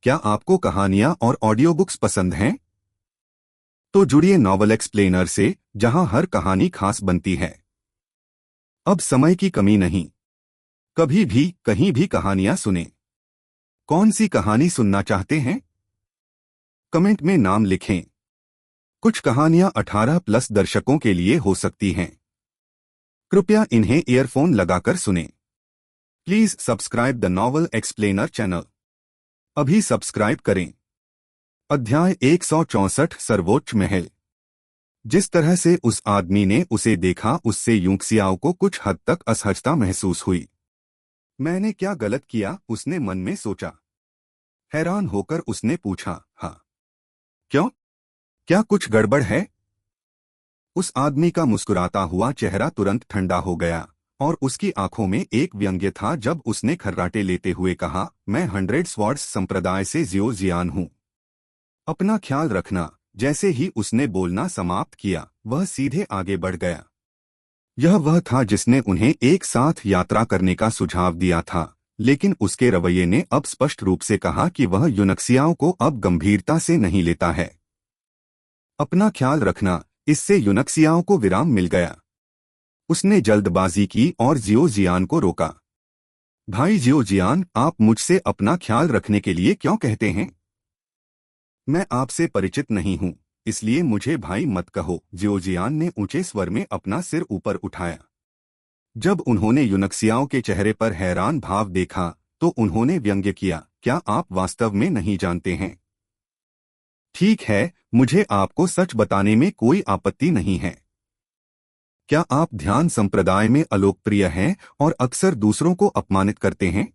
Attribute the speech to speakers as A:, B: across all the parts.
A: क्या आपको कहानियां और ऑडियो बुक्स पसंद हैं? तो जुड़िए नॉवल एक्सप्लेनर से, जहां हर कहानी खास बनती है। अब समय की कमी नहीं, कभी भी कहीं भी कहानियां सुने। कौन सी कहानी सुनना चाहते हैं? कमेंट में नाम लिखें। कुछ कहानियां 18 प्लस दर्शकों के लिए हो सकती हैं। कृपया इन्हें ईयरफोन लगाकर सुनें। Please subscribe the novel explainer channel. अभी सब्सक्राइब करें। अध्याय 164 सर्वोच्च महल। जिस तरह से उस आदमी ने उसे देखा, उससे यूक्सियाओ को कुछ हद तक असहजता महसूस हुई। मैंने क्या गलत किया? उसने मन में सोचा। हैरान होकर उसने पूछा, हाँ, क्यों? क्या कुछ गड़बड़ है? उस आदमी का मुस्कुराता हुआ चेहरा तुरंत ठंडा हो गया और उसकी आंखों में एक व्यंग्य था जब उसने खर्राटे लेते हुए कहा, मैं 100 स्वॉर्ड्स संप्रदाय से जियो जियान हूँ। अपना ख्याल रखना। जैसे ही उसने बोलना समाप्त किया, वह सीधे आगे बढ़ गया। यह वह था जिसने उन्हें एक साथ यात्रा करने का सुझाव दिया था, लेकिन उसके रवैये ने अब स्पष्ट रूप से कहा कि वह यूनक्सियाओं को अब गंभीरता से नहीं लेता है। अपना ख्याल रखना, इससे यूनक्सियाओं को विराम मिल गया। उसने जल्दबाजी की और जियो जियान को रोका। भाई जियो जियान, आप मुझसे अपना ख्याल रखने के लिए क्यों कहते हैं? मैं आपसे परिचित नहीं हूँ, इसलिए मुझे भाई मत कहो। जियोजियान ने ऊंचे स्वर में अपना सिर ऊपर उठाया। जब उन्होंने यूनक्सियाओं के चेहरे पर हैरान भाव देखा, तो उन्होंने व्यंग्य किया, क्या आप वास्तव में नहीं जानते हैं? ठीक है, मुझे आपको सच बताने में कोई आपत्ति नहीं है। क्या आप ध्यान संप्रदाय में अलोकप्रिय हैं और अक्सर दूसरों को अपमानित करते हैं?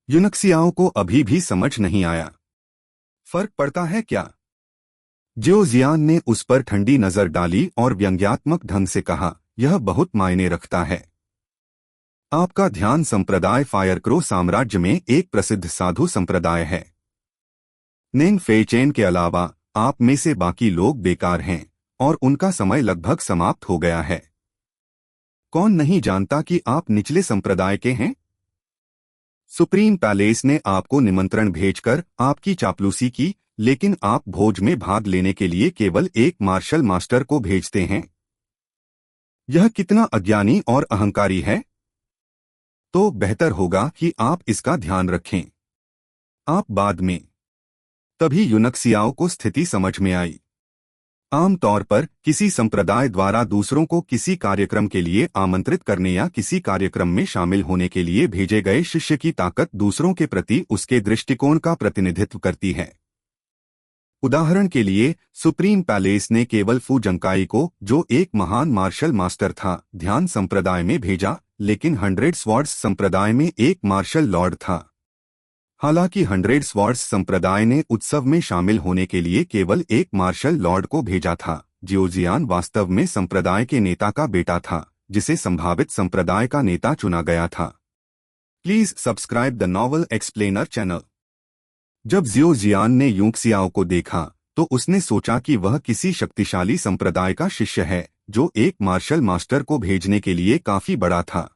A: यूनक्सियाओं को अभी भी समझ नहीं आया। फर्क पड़ता है क्या? जियोजियान ने उस पर ठंडी नजर डाली और व्यंग्यात्मक ढंग से कहा, यह बहुत मायने रखता है। आपका ध्यान संप्रदाय फायरक्रो साम्राज्य में एक प्रसिद्ध साधु संप्रदाय है। नेंग फेचेन के अलावा आप में से बाकी लोग बेकार हैं और उनका समय लगभग समाप्त हो गया है। कौन नहीं जानता कि आप निचले संप्रदाय के हैं? सुप्रीम पैलेस ने आपको निमंत्रण भेजकर आपकी चापलूसी की, लेकिन आप भोज में भाग लेने के लिए केवल एक मार्शल मास्टर को भेजते हैं। यह कितना अज्ञानी और अहंकारी है। तो बेहतर होगा कि आप इसका ध्यान रखें। आप बाद में। तभी यूनक्सियाओं को स्थिति समझ में आई। आमतौर पर किसी संप्रदाय द्वारा दूसरों को किसी कार्यक्रम के लिए आमंत्रित करने या किसी कार्यक्रम में शामिल होने के लिए भेजे गए शिष्य की ताकत दूसरों के प्रति उसके दृष्टिकोण का प्रतिनिधित्व करती है। उदाहरण के लिए, सुप्रीम पैलेस ने केवल फू जंकाई को, जो एक महान मार्शल मास्टर था, ध्यान संप्रदाय में भेजा, लेकिन 100 स्वॉर्ड्स संप्रदाय में एक मार्शल लॉर्ड था। हालांकि 100 स्वॉर्ड्स संप्रदाय ने उत्सव में शामिल होने के लिए केवल एक मार्शल लॉर्ड को भेजा था, जियोजियान वास्तव में संप्रदाय के नेता का बेटा था, जिसे संभावित संप्रदाय का नेता चुना गया था। Please subscribe the novel explainer channel. जब जियोजियान ने यूक्सियाओ को देखा, तो उसने सोचा कि वह किसी शक्तिशाली संप्रदाय का शिष्य है, जो एक मार्शल मास्टर को भेजने के लिए काफी बड़ा था।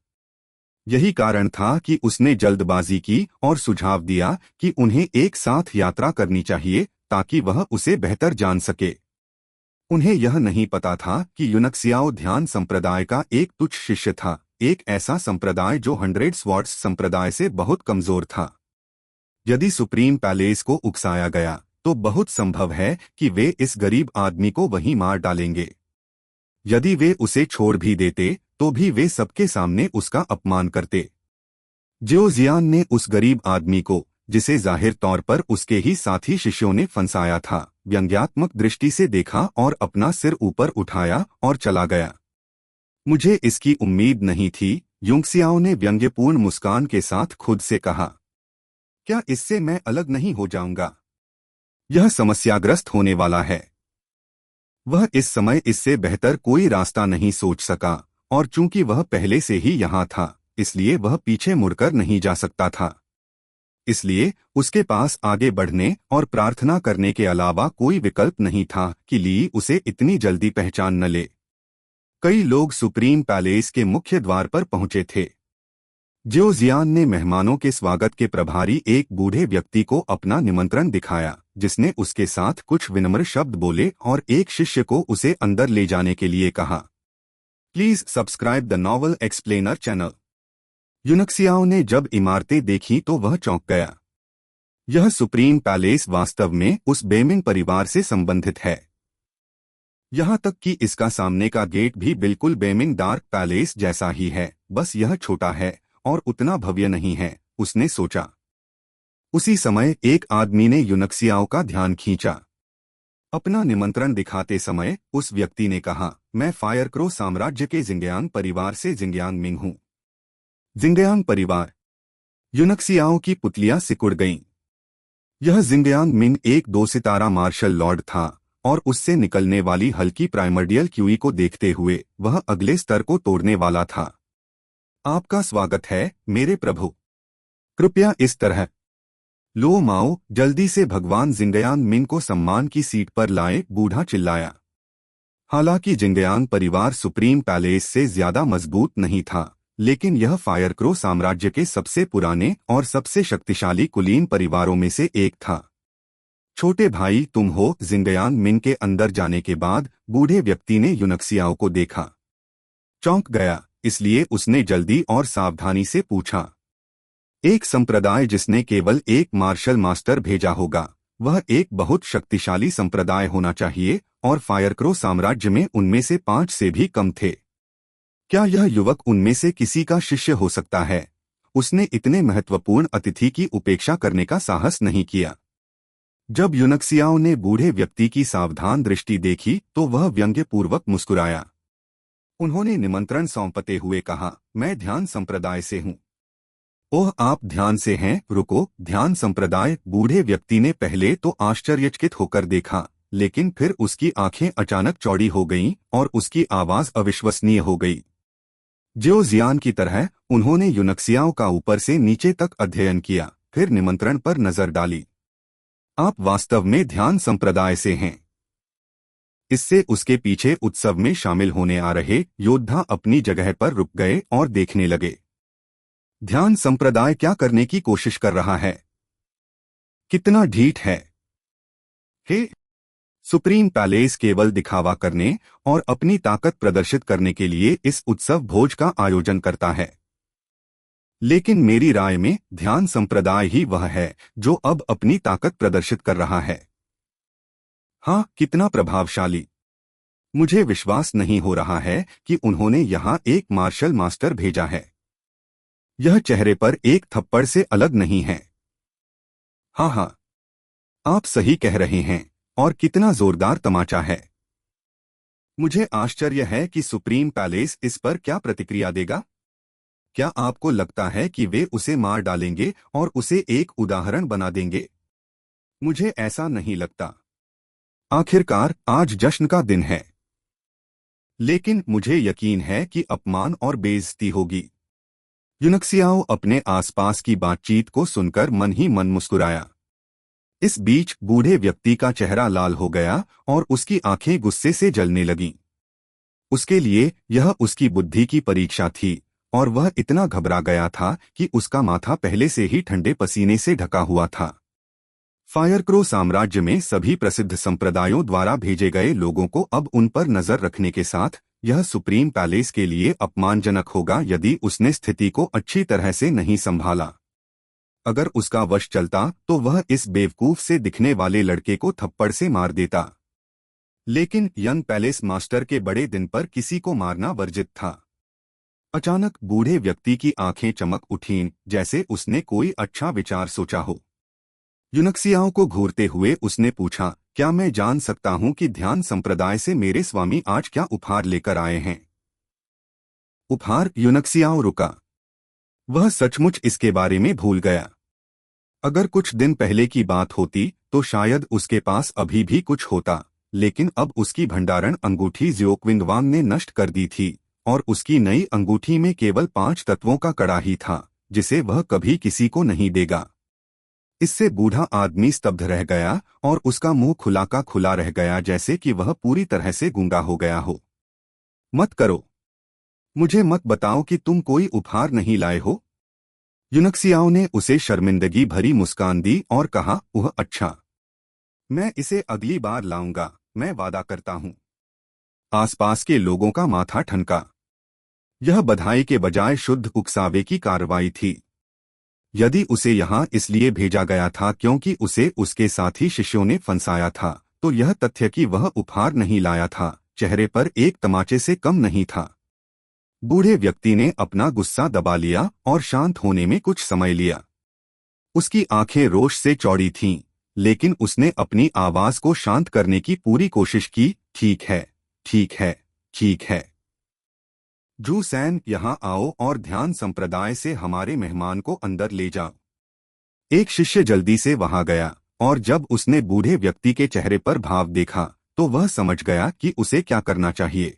A: यही कारण था कि उसने जल्दबाजी की और सुझाव दिया कि उन्हें एक साथ यात्रा करनी चाहिए, ताकि वह उसे बेहतर जान सके। उन्हें यह नहीं पता था कि यूनक्सियाओ ध्यान संप्रदाय का एक तुच्छ शिष्य था, एक ऐसा संप्रदाय जो 100 स्वॉर्ड्स संप्रदाय से बहुत कमजोर था। यदि सुप्रीम पैलेस को उकसाया गया, तो बहुत संभव है कि वे इस गरीब आदमी को वहीं मार डालेंगे। यदि वे उसे छोड़ भी देते, तो भी वे सबके सामने उसका अपमान करते। जियोजियान ने उस गरीब आदमी को, जिसे जाहिर तौर पर उसके ही साथी शिष्यों ने फंसाया था, व्यंग्यात्मक दृष्टि से देखा और अपना सिर ऊपर उठाया और चला गया। मुझे इसकी उम्मीद नहीं थी, यूक्सियाओ ने व्यंग्यपूर्ण मुस्कान के साथ खुद से कहा। क्या इससे मैं अलग नहीं हो जाऊंगा? यह समस्याग्रस्त होने वाला है। वह इस समय इससे बेहतर कोई रास्ता नहीं सोच सका, और चूंकि वह पहले से ही यहाँ था, इसलिए वह पीछे मुड़कर नहीं जा सकता था। इसलिए उसके पास आगे बढ़ने और प्रार्थना करने के अलावा कोई विकल्प नहीं था कि ली उसे इतनी जल्दी पहचान न ले। कई लोग सुप्रीम पैलेस के मुख्य द्वार पर पहुंचे थे। जियो जियान ने मेहमानों के स्वागत के प्रभारी एक बूढ़े व्यक्ति को अपना निमंत्रण दिखाया, जिसने उसके साथ कुछ विनम्र शब्द बोले और एक शिष्य को उसे अंदर ले जाने के लिए कहा। Please subscribe the novel explainer channel. Yunxiao ने जब इमारतें देखी तो वह चौंक गया। यह सुप्रीम पैलेस वास्तव में उस बेमिंग परिवार से संबंधित है। यहाँ तक कि इसका सामने का गेट भी बिल्कुल बेमिंग डार्क पैलेस जैसा ही है, बस यह छोटा है और उतना भव्य नहीं है, उसने सोचा। उसी समय एक आदमी ने यूनक्सियाओ का ध्यान खींचा। अपना निमंत्रण दिखाते समय उस व्यक्ति ने कहा, मैं फायरक्रो साम्राज्य के जिंगयांग परिवार से जिंगयांग मिंग हूँ। जिंगयांग परिवार। यूनक्सियाओ की पुतलियां सिकुड़ गईं। यह जिंगयांग मिंग एक 2 सितारा मार्शल लॉर्ड था और उससे निकलने वाली हल्की प्राइमर्डियल क्यूई को देखते हुए वह अगले स्तर को तोड़ने वाला था। आपका स्वागत है मेरे प्रभु। कृपया इस तरह। लो माओ, जल्दी से भगवान जिंगयांग मिंग को सम्मान की सीट पर लाए, बूढ़ा चिल्लाया। हालांकि जिंगयांग परिवार सुप्रीम पैलेस से ज्यादा मजबूत नहीं था, लेकिन यह फायरक्रो साम्राज्य के सबसे पुराने और सबसे शक्तिशाली कुलीन परिवारों में से एक था। छोटे भाई तुम हो? जिंगयांग मिंग के अंदर जाने के बाद बूढ़े व्यक्ति ने यूनक्सियाओ को देखा। चौंक गया, इसलिए उसने जल्दी और सावधानी से पूछा। एक संप्रदाय जिसने केवल एक मार्शल मास्टर भेजा होगा, वह एक बहुत शक्तिशाली संप्रदाय होना चाहिए, और फायरक्रो साम्राज्य में उनमें से 5 से भी कम थे। क्या यह युवक उनमें से किसी का शिष्य हो सकता है? उसने इतने महत्वपूर्ण अतिथि की उपेक्षा करने का साहस नहीं किया। जब यूनक्सियाओ ने बूढ़े व्यक्ति की सावधान दृष्टि देखी तो वह व्यंग्यपूर्वक मुस्कुराया। उन्होंने निमंत्रण सौंपते हुए कहा, मैं ध्यान संप्रदाय से हूँ। ओह, आप ध्यान से हैं? रुको, ध्यान संप्रदाय? बूढ़े व्यक्ति ने पहले तो आश्चर्यचकित होकर देखा, लेकिन फिर उसकी आंखें अचानक चौड़ी हो गईं और उसकी आवाज अविश्वसनीय हो गई। जियो जियान की तरह उन्होंने यूनक्सियाओ का ऊपर से नीचे तक अध्ययन किया, फिर निमंत्रण पर नजर डाली। आप वास्तव में ध्यान संप्रदाय से हैं। इससे उसके पीछे उत्सव में शामिल होने आ रहे योद्धा अपनी जगह पर रुक गए और देखने लगे। ध्यान संप्रदाय क्या करने की कोशिश कर रहा है? कितना ढीठ है। हे, सुप्रीम पैलेस केवल दिखावा करने और अपनी ताकत प्रदर्शित करने के लिए इस उत्सव भोज का आयोजन करता है। लेकिन मेरी राय में ध्यान संप्रदाय ही वह है जो अब अपनी ताकत प्रदर्शित कर रहा है। हाँ, कितना प्रभावशाली। मुझे विश्वास नहीं हो रहा है कि उन्होंने यहाँ एक मार्शल मास्टर भेजा है। यह चेहरे पर एक थप्पड़ से अलग नहीं है। हाँ हाँ, आप सही कह रहे हैं, और कितना जोरदार तमाचा है। मुझे आश्चर्य है कि सुप्रीम पैलेस इस पर क्या प्रतिक्रिया देगा। क्या आपको लगता है कि वे उसे मार डालेंगे और उसे एक उदाहरण बना देंगे? मुझे ऐसा नहीं लगता। आखिरकार आज जश्न का दिन है। लेकिन मुझे यकीन है कि अपमान और बेइज्जती होगी। यूनक्सियाओ अपने आसपास की बातचीत को सुनकर मन ही मन मुस्कुराया। इस बीच बूढ़े व्यक्ति का चेहरा लाल हो गया और उसकी आंखें गुस्से से जलने लगीं। उसके लिए यह उसकी बुद्धि की परीक्षा थी, और वह इतना घबरा गया था कि उसका माथा पहले से ही ठंडे पसीने से ढका हुआ था। फायरक्रो साम्राज्य में सभी प्रसिद्ध संप्रदायों द्वारा भेजे गए लोगों को अब उन पर नजर रखने के साथ यह सुप्रीम पैलेस के लिए अपमानजनक होगा यदि उसने स्थिति को अच्छी तरह से नहीं संभाला। अगर उसका वश चलता तो वह इस बेवकूफ से दिखने वाले लड़के को थप्पड़ से मार देता। लेकिन यंग पैलेस मास्टर के बड़े दिन पर किसी को मारना वर्जित था। अचानक बूढ़े व्यक्ति की आंखें चमक उठीं, जैसे उसने कोई अच्छा विचार सोचा हो। यूनक्सियाओ को घूरते हुए उसने पूछा, क्या मैं जान सकता हूं कि ध्यान संप्रदाय से मेरे स्वामी आज क्या उपहार लेकर आए हैं? उपहार? यूनक्सियाओ रुका। वह सचमुच इसके बारे में भूल गया। अगर कुछ दिन पहले की बात होती तो शायद उसके पास अभी भी कुछ होता, लेकिन अब उसकी भंडारण अंगूठी जियोक्विंगवांग ने नष्ट कर दी थी, और उसकी नई अंगूठी में केवल 5 तत्वों का कड़ा ही था, जिसे वह कभी किसी को नहीं देगा। इससे बूढ़ा आदमी स्तब्ध रह गया और उसका मुंह खुला का खुला रह गया, जैसे कि वह पूरी तरह से गूंगा हो गया हो। मत करो। मुझे मत बताओ कि तुम कोई उपहार नहीं लाए हो। यूनक्सियाओ ने उसे शर्मिंदगी भरी मुस्कान दी और कहा, वह अच्छा, मैं इसे अगली बार लाऊंगा, मैं वादा करता हूं। आसपास के लोगों का माथा ठनका। यह बधाई के बजाय शुद्ध उकसावे की कार्रवाई थी। यदि उसे यहाँ इसलिए भेजा गया था क्योंकि उसे उसके साथी शिष्यों ने फंसाया था, तो यह तथ्य कि वह उपहार नहीं लाया था, चेहरे पर एक तमाचे से कम नहीं था। बूढ़े व्यक्ति ने अपना गुस्सा दबा लिया और शांत होने में कुछ समय लिया। उसकी आंखें रोष से चौड़ी थीं, लेकिन उसने अपनी आवाज को शांत करने की पूरी कोशिश की। ठीक है, ठीक है, ठीक है। जू सैन, यहाँ आओ और ध्यान संप्रदाय से हमारे मेहमान को अंदर ले जाओ। एक शिष्य जल्दी से वहां गया, और जब उसने बूढ़े व्यक्ति के चेहरे पर भाव देखा, तो वह समझ गया कि उसे क्या करना चाहिए।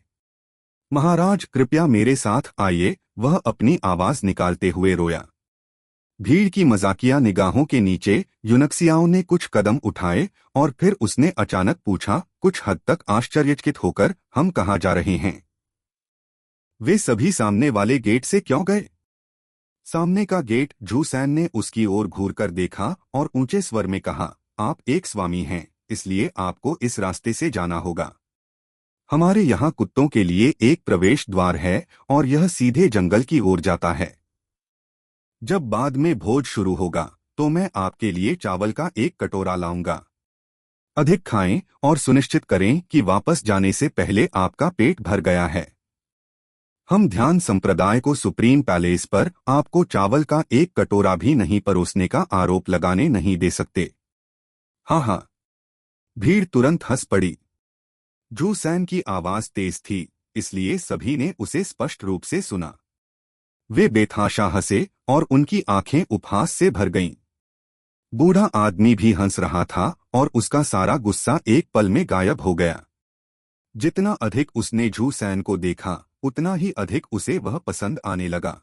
A: महाराज, कृपया मेरे साथ आइए, वह अपनी आवाज निकालते हुए रोया। भीड़ की मजाकिया निगाहों के नीचे यूनक्सियाओं ने कुछ कदम उठाए, और फिर उसने अचानक पूछा, कुछ हद तक आश्चर्यचकित होकर, हम कहाँ जा रहे हैं? वे सभी सामने वाले गेट से क्यों गए? सामने का गेट। जू सैन ने उसकी ओर घूरकर देखा और ऊंचे स्वर में कहा, आप एक स्वामी हैं, इसलिए आपको इस रास्ते से जाना होगा। हमारे यहाँ कुत्तों के लिए एक प्रवेश द्वार है, और यह सीधे जंगल की ओर जाता है। जब बाद में भोज शुरू होगा, तो मैं आपके लिए चावल का एक कटोरा लाऊंगा। अधिक खाएं और सुनिश्चित करें कि वापस जाने से पहले आपका पेट भर गया है। हम ध्यान संप्रदाय को सुप्रीम पैलेस पर आपको चावल का एक कटोरा भी नहीं परोसने का आरोप लगाने नहीं दे सकते। हाँ हाँ। भीड़ तुरंत हंस पड़ी। जू सैन की आवाज तेज थी, इसलिए सभी ने उसे स्पष्ट रूप से सुना। वे बेतहाशा हंसे और उनकी आंखें उपहास से भर गईं। बूढ़ा आदमी भी हंस रहा था और उसका सारा गुस्सा एक पल में गायब हो गया। जितना अधिक उसने जू सैन को देखा, उतना ही अधिक उसे वह पसंद आने लगा।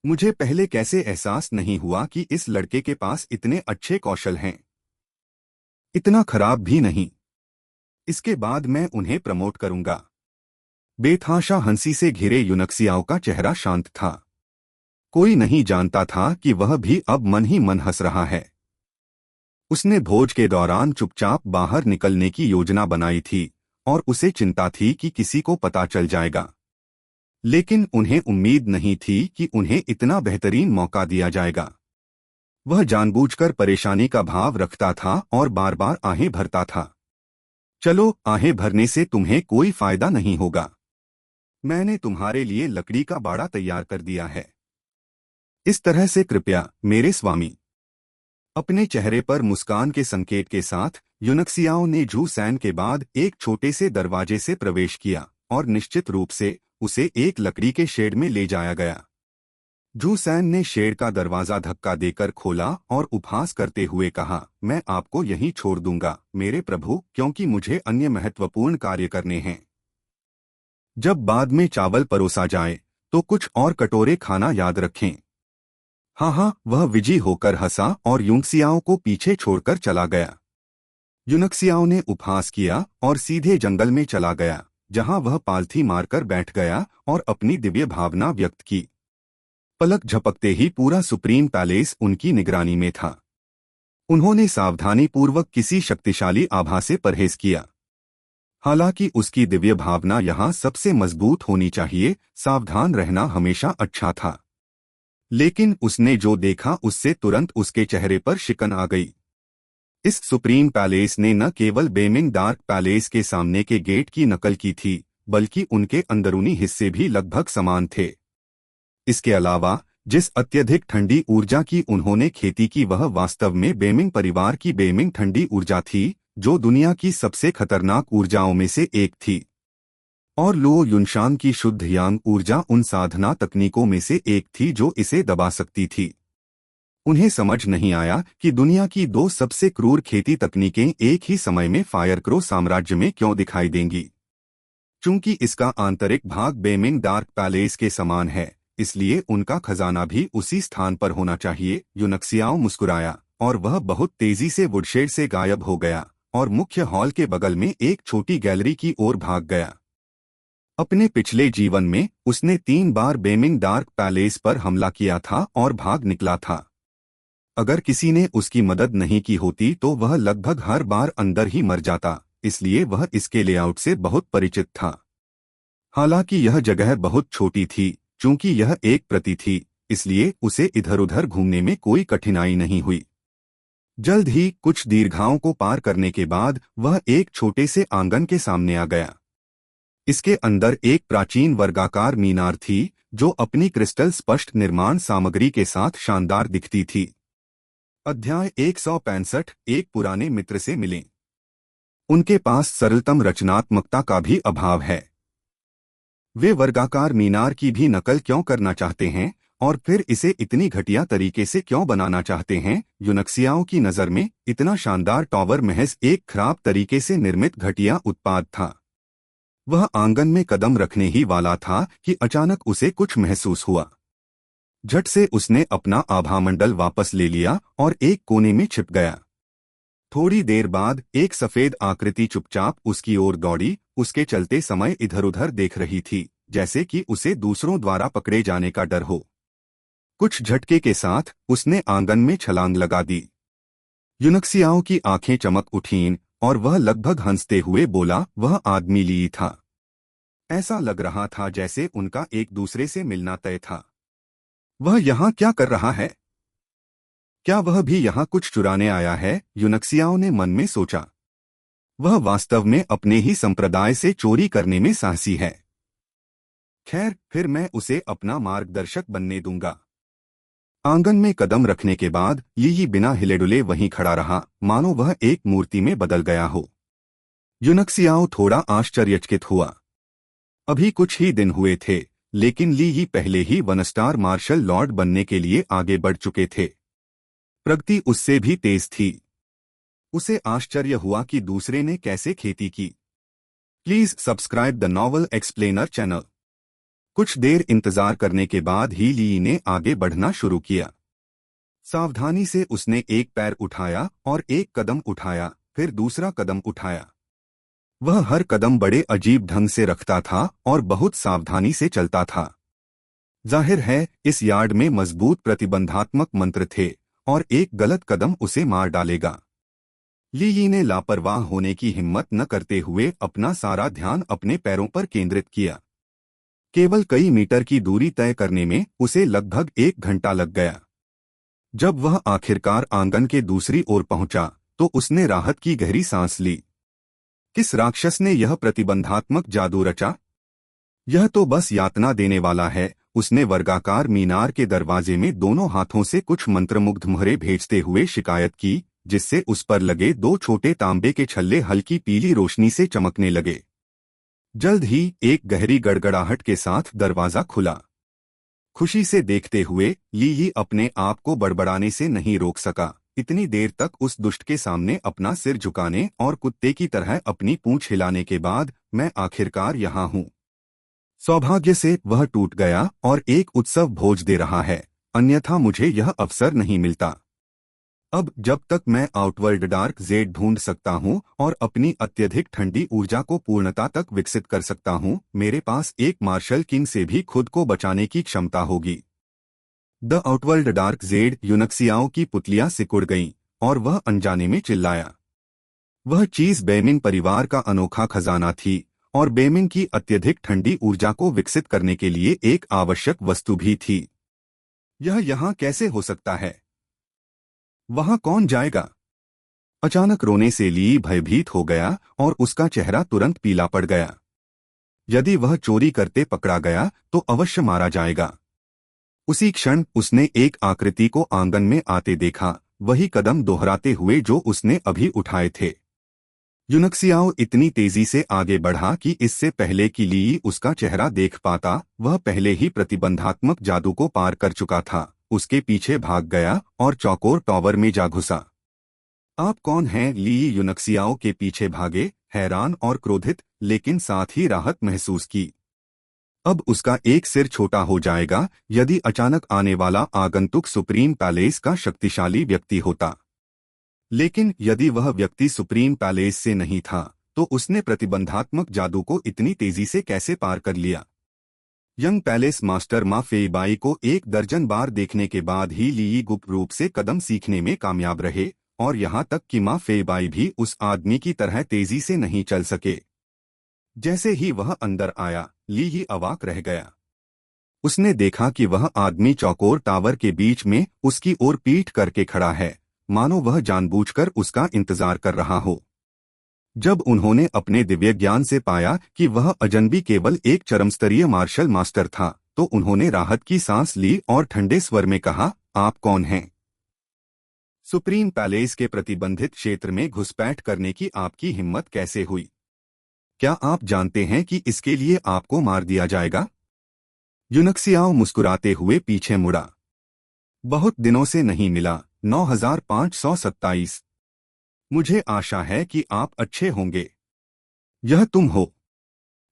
A: मुझे पहले कैसे एहसास नहीं हुआ कि इस लड़के के पास इतने अच्छे कौशल हैं। इतना खराब भी नहीं। इसके बाद मैं उन्हें प्रमोट करूंगा। बेतहाशा हंसी से घिरे यूनक्सियाओ का चेहरा शांत था। कोई नहीं जानता था कि वह भी अब मन ही मन हंस रहा है। उसने भोज के दौरान चुपचाप बाहर निकलने की योजना बनाई थी, और उसे चिंता थी कि किसी को पता चल जाएगा। लेकिन उन्हें उम्मीद नहीं थी कि उन्हें इतना बेहतरीन मौका दिया जाएगा। वह जानबूझकर परेशानी का भाव रखता था और बार बार आहें भरता था। चलो, आहें भरने से तुम्हें कोई फायदा नहीं होगा। मैंने तुम्हारे लिए लकड़ी का बाड़ा तैयार कर दिया है। इस तरह से कृपया, मेरे स्वामी। अपने चेहरे पर मुस्कान के संकेत के साथ यूनक्सियाओ ने जू सैन के बाद एक छोटे से दरवाजे से प्रवेश किया, और निश्चित रूप से उसे एक लकड़ी के शेड में ले जाया गया। जू सैन ने शेड का दरवाजा धक्का देकर खोला और उपहास करते हुए कहा, मैं आपको यहीं छोड़ दूंगा मेरे प्रभु, क्योंकि मुझे अन्य महत्वपूर्ण कार्य करने हैं। जब बाद में चावल परोसा जाए, तो कुछ और कटोरे खाना याद रखें। हाँ हाँ, वह विजी होकर हंसा और यूनक्सियाओ को पीछे छोड़कर चला गया। यूनक्सियाओ ने उपहास किया और सीधे जंगल में चला गया, जहां वह पालथी मारकर बैठ गया और अपनी दिव्य भावना व्यक्त की। पलक झपकते ही पूरा सुप्रीम पैलेस उनकी निगरानी में था। उन्होंने सावधानी पूर्वक किसी शक्तिशाली आभा से परहेज किया। हालांकि उसकी दिव्य भावना यहाँ सबसे मजबूत होनी चाहिए, सावधान रहना हमेशा अच्छा था। लेकिन उसने जो देखा उससे तुरंत उसके चेहरे पर शिकन आ गई। इस सुप्रीम पैलेस ने न केवल बेमिंग डार्क पैलेस के सामने के गेट की नकल की थी, बल्कि उनके अंदरूनी हिस्से भी लगभग समान थे। इसके अलावा जिस अत्यधिक ठंडी ऊर्जा की उन्होंने खेती की, वह वास्तव में बेमिंग परिवार की बेमिंग ठंडी ऊर्जा थी, जो दुनिया की सबसे खतरनाक ऊर्जाओं में से एक थी। और लुओ युनशान की शुद्ध यांग ऊर्जा उन साधना तकनीकों में से एक थी जो इसे दबा सकती थी। उन्हें समझ नहीं आया कि दुनिया की दो सबसे क्रूर खेती तकनीकें एक ही समय में फायरक्रो साम्राज्य में क्यों दिखाई देंगी। चूंकि इसका आंतरिक भाग बेमिंग डार्क पैलेस के समान है, इसलिए उनका खजाना भी उसी स्थान पर होना चाहिए। यूनक्सियाओ मुस्कुराया और वह बहुत तेजी से वुडशेड से गायब हो गया और मुख्य हॉल के बगल में एक छोटी गैलरी की ओर भाग गया। अपने पिछले जीवन में उसने 3 बार बेमिंग डार्क पैलेस पर हमला किया था और भाग निकला था। अगर किसी ने उसकी मदद नहीं की होती तो वह लगभग हर बार अंदर ही मर जाता, इसलिए वह इसके लेआउट से बहुत परिचित था। हालांकि यह जगह बहुत छोटी थी, चूंकि यह एक प्रति थी, इसलिए उसे इधर-उधर घूमने में कोई कठिनाई नहीं हुई। जल्द ही कुछ दीर्घाओं को पार करने के बाद वह एक छोटे से आंगन के सामने आ गया। इसके अंदर एक प्राचीन वर्गाकार मीनार थी जो अपनी क्रिस्टल स्पष्ट निर्माण सामग्री के साथ शानदार दिखती थी। अध्याय 165 एक पुराने मित्र से मिलें। उनके पास सरलतम रचनात्मकता का भी अभाव है। वे वर्गाकार मीनार की भी नकल क्यों करना चाहते हैं और फिर इसे इतनी घटिया तरीके से क्यों बनाना चाहते हैं? यूनक्सियाओं की नज़र में इतना शानदार टॉवर महज एक खराब तरीके से निर्मित घटिया उत्पाद था। वह आंगन में कदम रखने ही वाला था कि अचानक उसे कुछ महसूस हुआ। झट से उसने अपना आभामंडल वापस ले लिया और एक कोने में छिप गया। थोड़ी देर बाद एक सफेद आकृति चुपचाप उसकी ओर दौड़ी, उसके चलते समय इधर-उधर देख रही थी, जैसे कि उसे दूसरों द्वारा पकड़े जाने का डर हो। कुछ झटके के साथ उसने आंगन में छलांग लगा दी। यूनक्सियाओं की आंखें चमक उठीं और वह लगभग हंसते हुए बोला, वह आदमी ली था। ऐसा लग रहा था जैसे उनका एक दूसरे से मिलना तय था। वह यहाँ क्या कर रहा है? क्या वह भी यहाँ कुछ चुराने आया है? यूनक्सियाओं ने मन में सोचा। वह वास्तव में अपने ही संप्रदाय से चोरी करने में साहसी है। खैर, फिर मैं उसे अपना मार्गदर्शक बनने दूंगा। आंगन में कदम रखने के बाद यी बिना हिले-डुले वहीं खड़ा रहा, मानो वह एक मूर्ति में बदल गया हो। यूनक्सियाओ थोड़ा आश्चर्यचकित हुआ। अभी कुछ ही दिन हुए थे, लेकिन ली पहले ही 1 स्टार मार्शल लॉर्ड बनने के लिए आगे बढ़ चुके थे। प्रगति उससे भी तेज थी। उसे आश्चर्य हुआ कि दूसरे ने कैसे खेती की। Please subscribe the novel explainer channel. कुछ इंतजार इंतजार करने के बाद ही ली ने आगे बढ़ना शुरू किया। सावधानी से उसने एक पैर उठाया और एक कदम उठाया, फिर दूसरा कदम उठाया। वह हर कदम बड़े अजीब ढंग से रखता था और बहुत सावधानी से चलता था। जाहिर है, इस यार्ड में मजबूत प्रतिबंधात्मक मंत्र थे और एक गलत कदम उसे मार डालेगा। ली ने लापरवाह होने की हिम्मत न करते हुए अपना सारा ध्यान अपने पैरों पर केंद्रित किया। केवल कई मीटर की दूरी तय करने में उसे लगभग 1 घंटा लग गया। जब वह आखिरकार आंगन के दूसरी ओर पहुंचा, तो उसने राहत की गहरी सांस ली। किस राक्षस ने यह प्रतिबंधात्मक जादू रचा? यह तो बस यातना देने वाला है। उसने वर्गाकार मीनार के दरवाजे में दोनों हाथों से कुछ मंत्रमुग्ध मुहरे भेजते हुए शिकायत की, जिससे उस पर लगे 2 छोटे तांबे के छल्ले हल्की पीली रोशनी से चमकने लगे। जल्द ही एक गहरी गड़गड़ाहट के साथ दरवाजा खुला। खुशी से देखते हुए ली अपने आप को बड़बड़ाने से नहीं रोक सका। इतनी देर तक उस दुष्ट के सामने अपना सिर झुकाने और कुत्ते की तरह अपनी पूंछ हिलाने के बाद मैं आखिरकार यहाँ हूँ। सौभाग्य से वह टूट गया और एक उत्सव भोज दे रहा है, अन्यथा मुझे यह अवसर नहीं मिलता। अब जब तक मैं आउटवर्ल्ड डार्क जेड ढूंढ सकता हूँ और अपनी अत्यधिक ठंडी ऊर्जा को पूर्णता तक विकसित कर सकता हूँ, मेरे पास एक मार्शल किंग से भी खुद को बचाने की क्षमता होगी। The outworld dark jade. यूनक्सियाओं की पुतलियां सिकुड़ गईं और वह अनजाने में चिल्लाया। वह चीज बेमिंग परिवार का अनोखा खजाना थी और बेमिंग की अत्यधिक ठंडी ऊर्जा को विकसित करने के लिए एक आवश्यक वस्तु भी थी। यह यहाँ कैसे हो सकता है? वहां कौन जाएगा? अचानक रोने से ली भयभीत हो गया और उसका चेहरा तुरंत पीला पड़ गया। यदि वह चोरी करते पकड़ा गया तो अवश्य मारा जाएगा। उसी क्षण उसने एक आकृति को आंगन में आते देखा, वही कदम दोहराते हुए जो उसने अभी उठाए थे। यूनक्सियाओ इतनी तेजी से आगे बढ़ा कि इससे पहले कि ली उसका चेहरा देख पाता, वह पहले ही प्रतिबंधात्मक जादू को पार कर चुका था। उसके पीछे भाग गया और चौकोर टॉवर में जा घुसा। आप कौन हैं? ली यूनक्सियाओ के पीछे भागे, हैरान और क्रोधित, लेकिन साथ ही राहत महसूस की। अब उसका एक सिर छोटा हो जाएगा यदि अचानक आने वाला आगंतुक सुप्रीम पैलेस का शक्तिशाली व्यक्ति होता। लेकिन यदि वह व्यक्ति सुप्रीम पैलेस से नहीं था, तो उसने प्रतिबंधात्मक जादू को इतनी तेजी से कैसे पार कर लिया। यंग पैलेस मास्टर माँ फेईबाई को 1 दर्जन बार देखने के बाद ही ली गुप्त रूप से कदम सीखने में कामयाब रहे, और यहाँ तक कि माँ फेईबाई भी उस आदमी की तरह तेजी से नहीं चल सके। जैसे ही वह अंदर आया, ली अवाक रह गया। उसने देखा कि वह आदमी चौकोर टावर के बीच में उसकी ओर पीठ करके खड़ा है, मानो वह जानबूझकर उसका इंतजार कर रहा हो। जब उन्होंने अपने दिव्य ज्ञान से पाया कि वह अजनबी केवल एक चरमस्तरीय मार्शल मास्टर था, तो उन्होंने राहत की सांस ली और ठंडे स्वर में कहा, आप कौन हैं? सुप्रीम पैलेस के प्रतिबंधित क्षेत्र में घुसपैठ करने की आपकी हिम्मत कैसे हुई? क्या आप जानते हैं कि इसके लिए आपको मार दिया जाएगा? यूनक्सियाओ मुस्कुराते हुए पीछे मुड़ा। बहुत दिनों से नहीं मिला। 9527। मुझे आशा है कि आप अच्छे होंगे। यह तुम हो?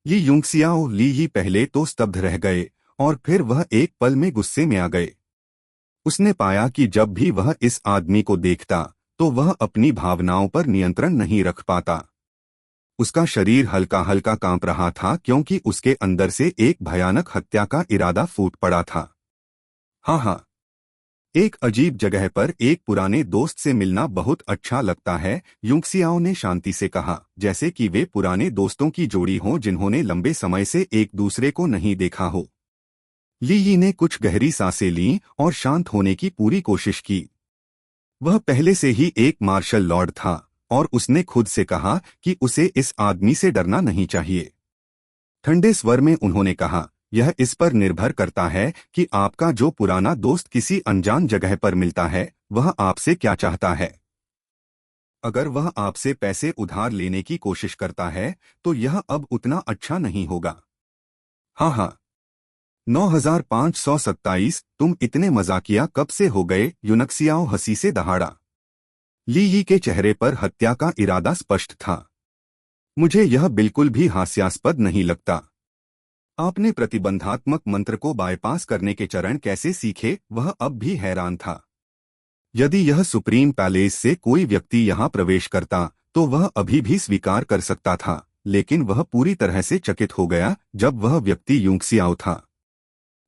A: ली यूंगसियाओ ली पहले तो स्तब्ध रह गए, और फिर वह एक पल में गुस्से में आ गए। उसने पाया कि जब भी वह इस आदमी को देखता, तो वह अपनी भावनाओं पर नियंत्रण नहीं रख पाता। उसका शरीर हल्का हल्का कांप रहा था, क्योंकि उसके अंदर से एक भयानक हत्या का इरादा फूट पड़ा था। हाँ, एक अजीब जगह पर एक पुराने दोस्त से मिलना बहुत अच्छा लगता है, यूंगसियाओ ने शांति से कहा, जैसे कि वे पुराने दोस्तों की जोड़ी हों जिन्होंने लंबे समय से एक दूसरे को नहीं देखा हो। ली ने कुछ गहरी सांसें लीं और शांत होने की पूरी कोशिश की। वह पहले से ही एक मार्शल लॉर्ड था, और उसने खुद से कहा कि उसे इस आदमी से डरना नहीं चाहिए। ठंडे स्वर में उन्होंने कहा, यह इस पर निर्भर करता है कि आपका जो पुराना दोस्त किसी अनजान जगह पर मिलता है, वह आपसे क्या चाहता है। अगर वह आपसे पैसे उधार लेने की कोशिश करता है, तो यह अब उतना अच्छा नहीं होगा। हाँ, 9527। तुम इतने मजाकिया कब से हो गए? यूनक्सियाओ हंसी से दहाड़ा। ली के चेहरे पर हत्या का इरादा स्पष्ट था। मुझे यह बिल्कुल भी हास्यास्पद नहीं लगता। आपने प्रतिबंधात्मक मंत्र को बाईपास करने के चरण कैसे सीखे? वह अब भी हैरान था। यदि यह सुप्रीम पैलेस से कोई व्यक्ति यहाँ प्रवेश करता, तो वह अभी भी स्वीकार कर सकता था, लेकिन वह पूरी तरह से चकित हो गया जब वह व्यक्ति यूंगसियाओ था।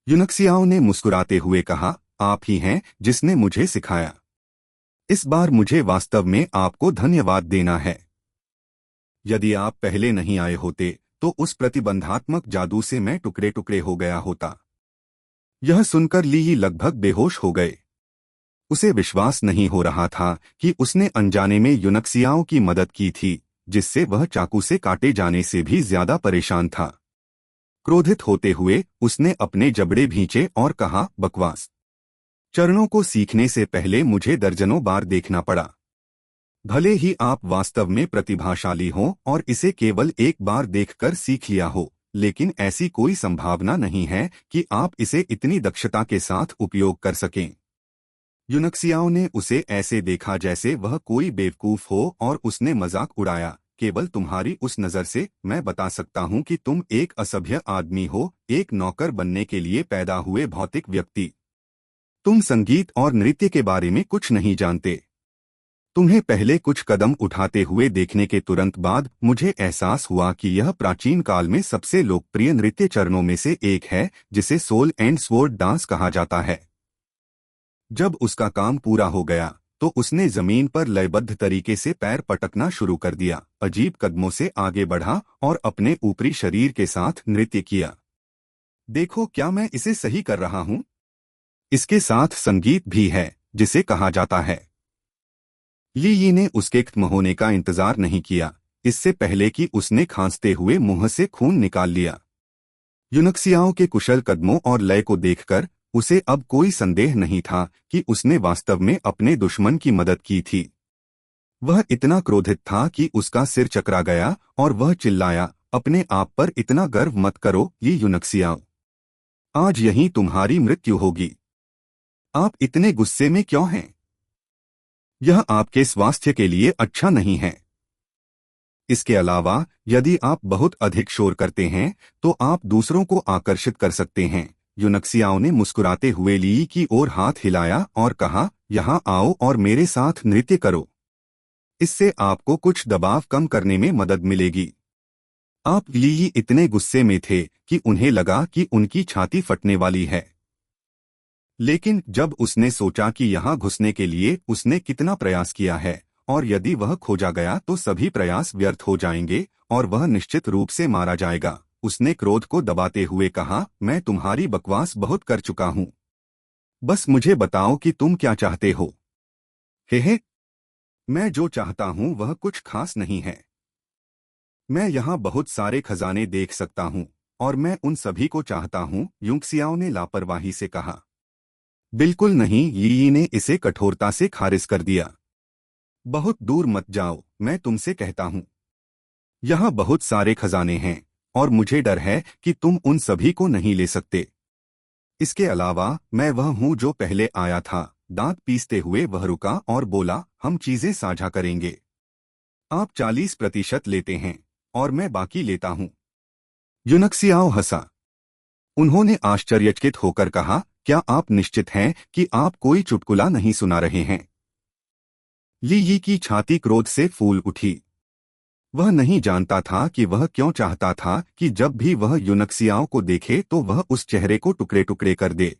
A: यूनक्सियाओ ने मुस्कुराते हुए कहा, आप ही हैं जिसने मुझे सिखाया। इस बार मुझे वास्तव में आपको धन्यवाद देना है। यदि आप पहले नहीं आए होते, तो उस प्रतिबंधात्मक जादू से मैं टुकड़े टुकड़े हो गया होता। यह सुनकर ली लगभग बेहोश हो गए। उसे विश्वास नहीं हो रहा था कि उसने अनजाने में यूनक्सियाओ की मदद की थी, जिससे वह चाकू से काटे जाने से भी ज्यादा परेशान था। क्रोधित होते हुए उसने अपने जबड़े भींचे और कहा, बकवास। चरणों को सीखने से पहले मुझे दर्जनों बार देखना पड़ा। भले ही आप वास्तव में प्रतिभाशाली हों और इसे केवल एक बार देखकर सीख लिया हो, लेकिन ऐसी कोई संभावना नहीं है कि आप इसे इतनी दक्षता के साथ उपयोग कर सकें। यूनक्सियाओ ने उसे ऐसे देखा जैसे वह कोई बेवकूफ हो, और उसने मजाक उड़ाया, केवल तुम्हारी उस नजर से मैं बता सकता हूं कि तुम एक असभ्य आदमी हो, एक नौकर बनने के लिए पैदा हुए भौतिक व्यक्ति। तुम संगीत और नृत्य के बारे में कुछ नहीं जानते। तुम्हें पहले कुछ कदम उठाते हुए देखने के तुरंत बाद मुझे एहसास हुआ कि यह प्राचीन काल में सबसे लोकप्रिय नृत्य चरणों में से एक है, जिसे सोल एंड स्वॉर्ड डांस कहा जाता है। जब उसका काम पूरा हो गया, तो उसने जमीन पर लयबद्ध तरीके से पैर पटकना शुरू कर दिया, अजीब कदमों से आगे बढ़ा और अपने ऊपरी शरीर के साथ नृत्य किया। देखो, क्या मैं इसे सही कर रहा हूं? इसके साथ संगीत भी है, जिसे कहा जाता है। ली ने उसके खत्म होने का इंतजार नहीं किया, इससे पहले कि उसने खांसते हुए मुंह से खून निकाल लिया। यूनक्सियाओ के कुशल कदमों और लय को देखकर उसे अब कोई संदेह नहीं था कि उसने वास्तव में अपने दुश्मन की मदद की थी। वह इतना क्रोधित था कि उसका सिर चकरा गया और वह चिल्लाया, अपने आप पर इतना गर्व मत करो ये यूनक्सियाओ। आज यहीं तुम्हारी मृत्यु होगी। आप इतने गुस्से में क्यों हैं? यह आपके स्वास्थ्य के लिए अच्छा नहीं है। इसके अलावा, यदि आप बहुत अधिक शोर करते हैं, तो आप दूसरों को आकर्षित कर सकते हैं। यूनक्सियाओ ने मुस्कुराते हुए ली की ओर हाथ हिलाया और कहा, यहाँ आओ और मेरे साथ नृत्य करो। इससे आपको कुछ दबाव कम करने में मदद मिलेगी। आप ली इतने गुस्से में थे कि उन्हें लगा कि उनकी छाती फटने वाली है। लेकिन जब उसने सोचा कि यहाँ घुसने के लिए उसने कितना प्रयास किया है और यदि वह खोजा गया तो सभी प्रयास व्यर्थ हो जाएंगे और वह निश्चित रूप से मारा जाएगा, उसने क्रोध को दबाते हुए कहा, मैं तुम्हारी बकवास बहुत कर चुका हूँ। बस मुझे बताओ कि तुम क्या चाहते हो। हे, मैं जो चाहता हूँ वह कुछ खास नहीं है। मैं यहाँ बहुत सारे खजाने देख सकता हूँ और मैं उन सभी को चाहता हूँ, युंगसियाओ ने लापरवाही से कहा। बिल्कुल नहीं, यी ने इसे कठोरता से खारिज कर दिया। बहुत दूर मत जाओ, मैं तुमसे कहता हूँ। यहाँ बहुत सारे खजाने हैं और मुझे डर है कि तुम उन सभी को नहीं ले सकते। इसके अलावा मैं वह हूँ जो पहले आया था। दांत पीसते हुए वह रुका और बोला, हम चीजें साझा करेंगे। आप 40% लेते हैं और मैं बाकी लेता हूँ। युनक्सियाओ हंसा। उन्होंने आश्चर्यचकित होकर कहा, क्या आप निश्चित हैं कि आप कोई चुटकुला नहीं सुना रहे हैं? ली यी की छाती क्रोध से फूल उठी। वह नहीं जानता था कि वह क्यों चाहता था कि जब भी वह युनक्सियाओ को देखे तो वह उस चेहरे को टुकड़े टुकड़े कर दे।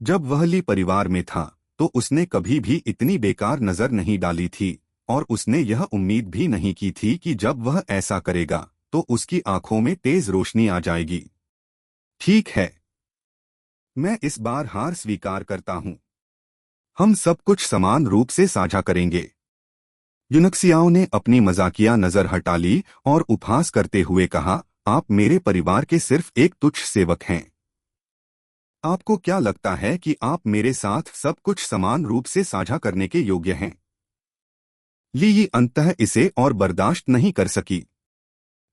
A: जब वह ली परिवार में था तो उसने कभी भी इतनी बेकार नजर नहीं डाली थी और उसने यह उम्मीद भी नहीं की थी कि जब वह ऐसा करेगा तो उसकी आंखों में तेज रोशनी आ जाएगी। ठीक है, मैं इस बार हार स्वीकार करता हूं। हम सब कुछ समान रूप से साझा करेंगे। युनक्सियाओ ने अपनी मजाकिया नजर हटा ली और उपहास करते हुए कहा, आप मेरे परिवार के सिर्फ एक तुच्छ सेवक हैं। आपको क्या लगता है कि आप मेरे साथ सब कुछ समान रूप से साझा करने के योग्य हैं? ली अंततः इसे और बर्दाश्त नहीं कर सकी।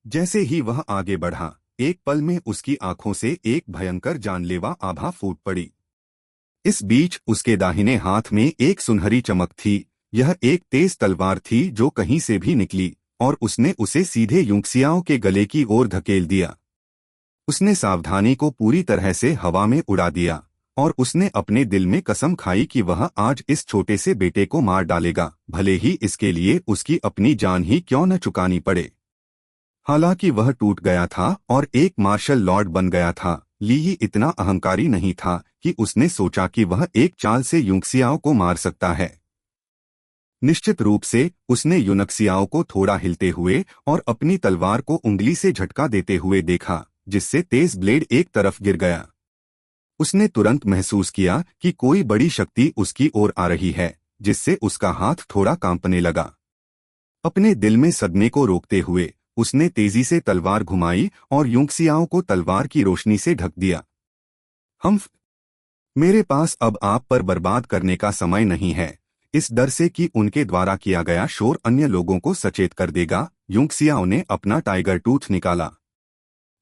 A: जैसे ही वह आगे बढ़ा, एक पल में उसकी आंखों से एक भयंकर जानलेवा आभा फूट पड़ी। इस बीच उसके दाहिने हाथ में एक सुनहरी चमक थी। यह एक तेज तलवार थी जो कहीं से भी निकली और उसने उसे सीधे युंगसियाओ के गले की ओर धकेल दिया। उसने सावधानी को पूरी तरह से हवा में उड़ा दिया और उसने अपने दिल में कसम खाई कि वह आज इस छोटे से बेटे को मार डालेगा, भले ही इसके लिए उसकी अपनी जान ही क्यों न चुकानी पड़े। हालांकि वह टूट गया था और एक मार्शल लॉर्ड बन गया था, ली ही इतना अहंकारी नहीं था कि उसने सोचा कि वह एक चाल से युनक्सियाओ को मार सकता है। निश्चित रूप से उसने युनक्सियाओ को थोड़ा हिलते हुए और अपनी तलवार को उंगली से झटका देते हुए देखा, जिससे तेज ब्लेड एक तरफ गिर गया। उसने तुरंत महसूस किया कि कोई बड़ी शक्ति उसकी ओर आ रही है, जिससे उसका हाथ थोड़ा कांपने लगा। अपने दिल में सदमे को रोकते हुए उसने तेजी से तलवार घुमाई और युनक्सियाओ को तलवार की रोशनी से ढक दिया। मेरे पास अब आप पर बर्बाद करने का समय नहीं है, इस डर से कि उनके द्वारा किया गया शोर अन्य लोगों को सचेत कर देगा। युनक्सियाओ ने अपना टाइगर टूथ निकाला।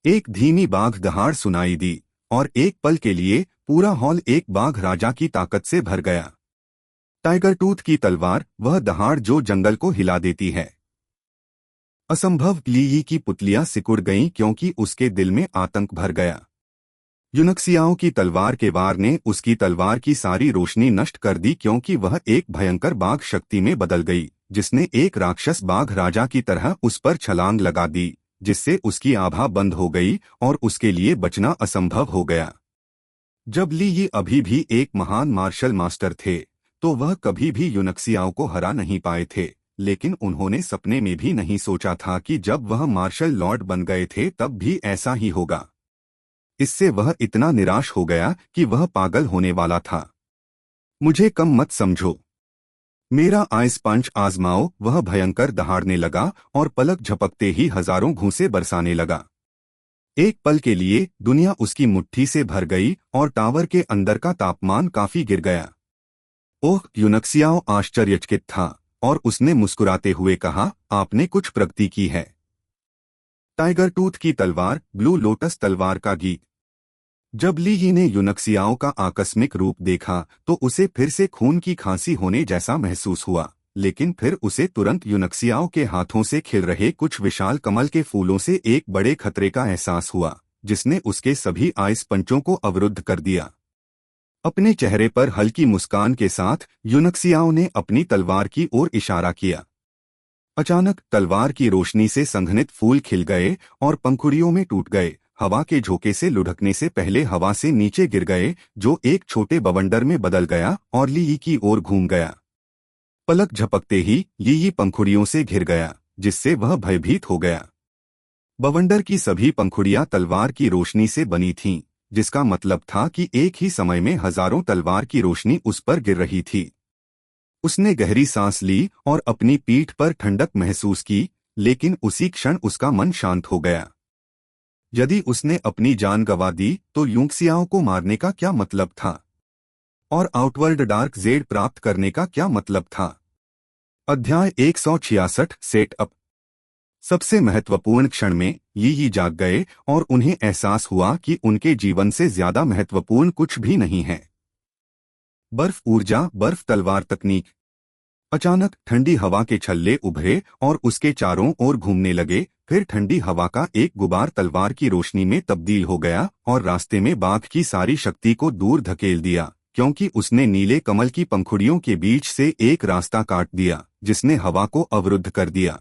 A: एक धीमी बाघ दहाड़ सुनाई दी और एक पल के लिए पूरा हॉल एक बाघ राजा की ताकत से भर गया। टाइगर टूथ की तलवार, वह दहाड़ जो जंगल को हिला देती है। असंभव। ली की पुतलियां सिकुड़ गईं क्योंकि उसके दिल में आतंक भर गया। युनक्सियाओ की तलवार के वार ने उसकी तलवार की सारी रोशनी नष्ट कर दी क्योंकि वह एक भयंकर बाघ शक्ति में बदल गई, जिसने एक राक्षस बाघ राजा की तरह उस पर छलांग लगा दी, जिससे उसकी आभा बंद हो गई और उसके लिए बचना असंभव हो गया। जब ली अभी भी एक महान मार्शल मास्टर थे तो वह कभी भी युनक्सियाओ को हरा नहीं पाए थे, लेकिन उन्होंने सपने में भी नहीं सोचा था कि जब वह मार्शल लॉर्ड बन गए थे तब भी ऐसा ही होगा। इससे वह इतना निराश हो गया कि वह पागल होने वाला था। मुझे कम मत समझो, मेरा आइस पंच आजमाओ। वह भयंकर दहाड़ने लगा और पलक झपकते ही हजारों घूंसे बरसाने लगा। एक पल के लिए दुनिया उसकी मुट्ठी से भर गई और टावर के अंदर का तापमान काफी गिर गया। ओह, युनक्सियाओ आश्चर्यचकित था और उसने मुस्कुराते हुए कहा, आपने कुछ प्रगति की है। टाइगर टूथ की तलवार, ब्लू लोटस तलवार का गीत। जब ली ने युनक्सियाओ का आकस्मिक रूप देखा तो उसे फिर से खून की खांसी होने जैसा महसूस हुआ, लेकिन फिर उसे तुरंत युनक्सियाओ के हाथों से खिल रहे कुछ विशाल कमल के फूलों से एक बड़े खतरे का एहसास हुआ, जिसने उसके सभी आइस पंचों को अवरुद्ध कर दिया। अपने चेहरे पर हल्की मुस्कान के साथ युनक्सियाओ ने अपनी तलवार की ओर इशारा किया। अचानक तलवार की रोशनी से संघनित फूल खिल गए और पंखुड़ियों में टूट गए। हवा के झोंके से लुढ़कने से पहले हवा से नीचे गिर गए, जो एक छोटे बवंडर में बदल गया और लीई की ओर घूम गया। पलक झपकते ही लीई पंखुड़ियों से घिर गया, जिससे वह भयभीत हो गया। बवंडर की सभी पंखुड़ियां तलवार की रोशनी से बनी थीं, जिसका मतलब था कि एक ही समय में हजारों तलवार की रोशनी उस पर गिर रही थी। उसने गहरी सांस ली और अपनी पीठ पर ठंडक महसूस की, लेकिन उसी क्षण उसका मन शांत हो गया। यदि उसने अपनी जान गंवा दी तो यूंगसियाओं को मारने का क्या मतलब था, और आउटवर्ल्ड डार्क जेड प्राप्त करने का क्या मतलब था। अध्याय 166 सेटअप। सबसे महत्वपूर्ण क्षण में यी जाग गए और उन्हें एहसास हुआ कि उनके जीवन से ज्यादा महत्वपूर्ण कुछ भी नहीं है। बर्फ ऊर्जा, बर्फ तलवार तकनीक। अचानक ठंडी हवा के छल्ले उभरे और उसके चारों ओर घूमने लगे। फिर ठंडी हवा का एक गुबार तलवार की रोशनी में तब्दील हो गया और रास्ते में बाघ की सारी शक्ति को दूर धकेल दिया, क्योंकि उसने नीले कमल की पंखुड़ियों के बीच से एक रास्ता काट दिया, जिसने हवा को अवरुद्ध कर दिया।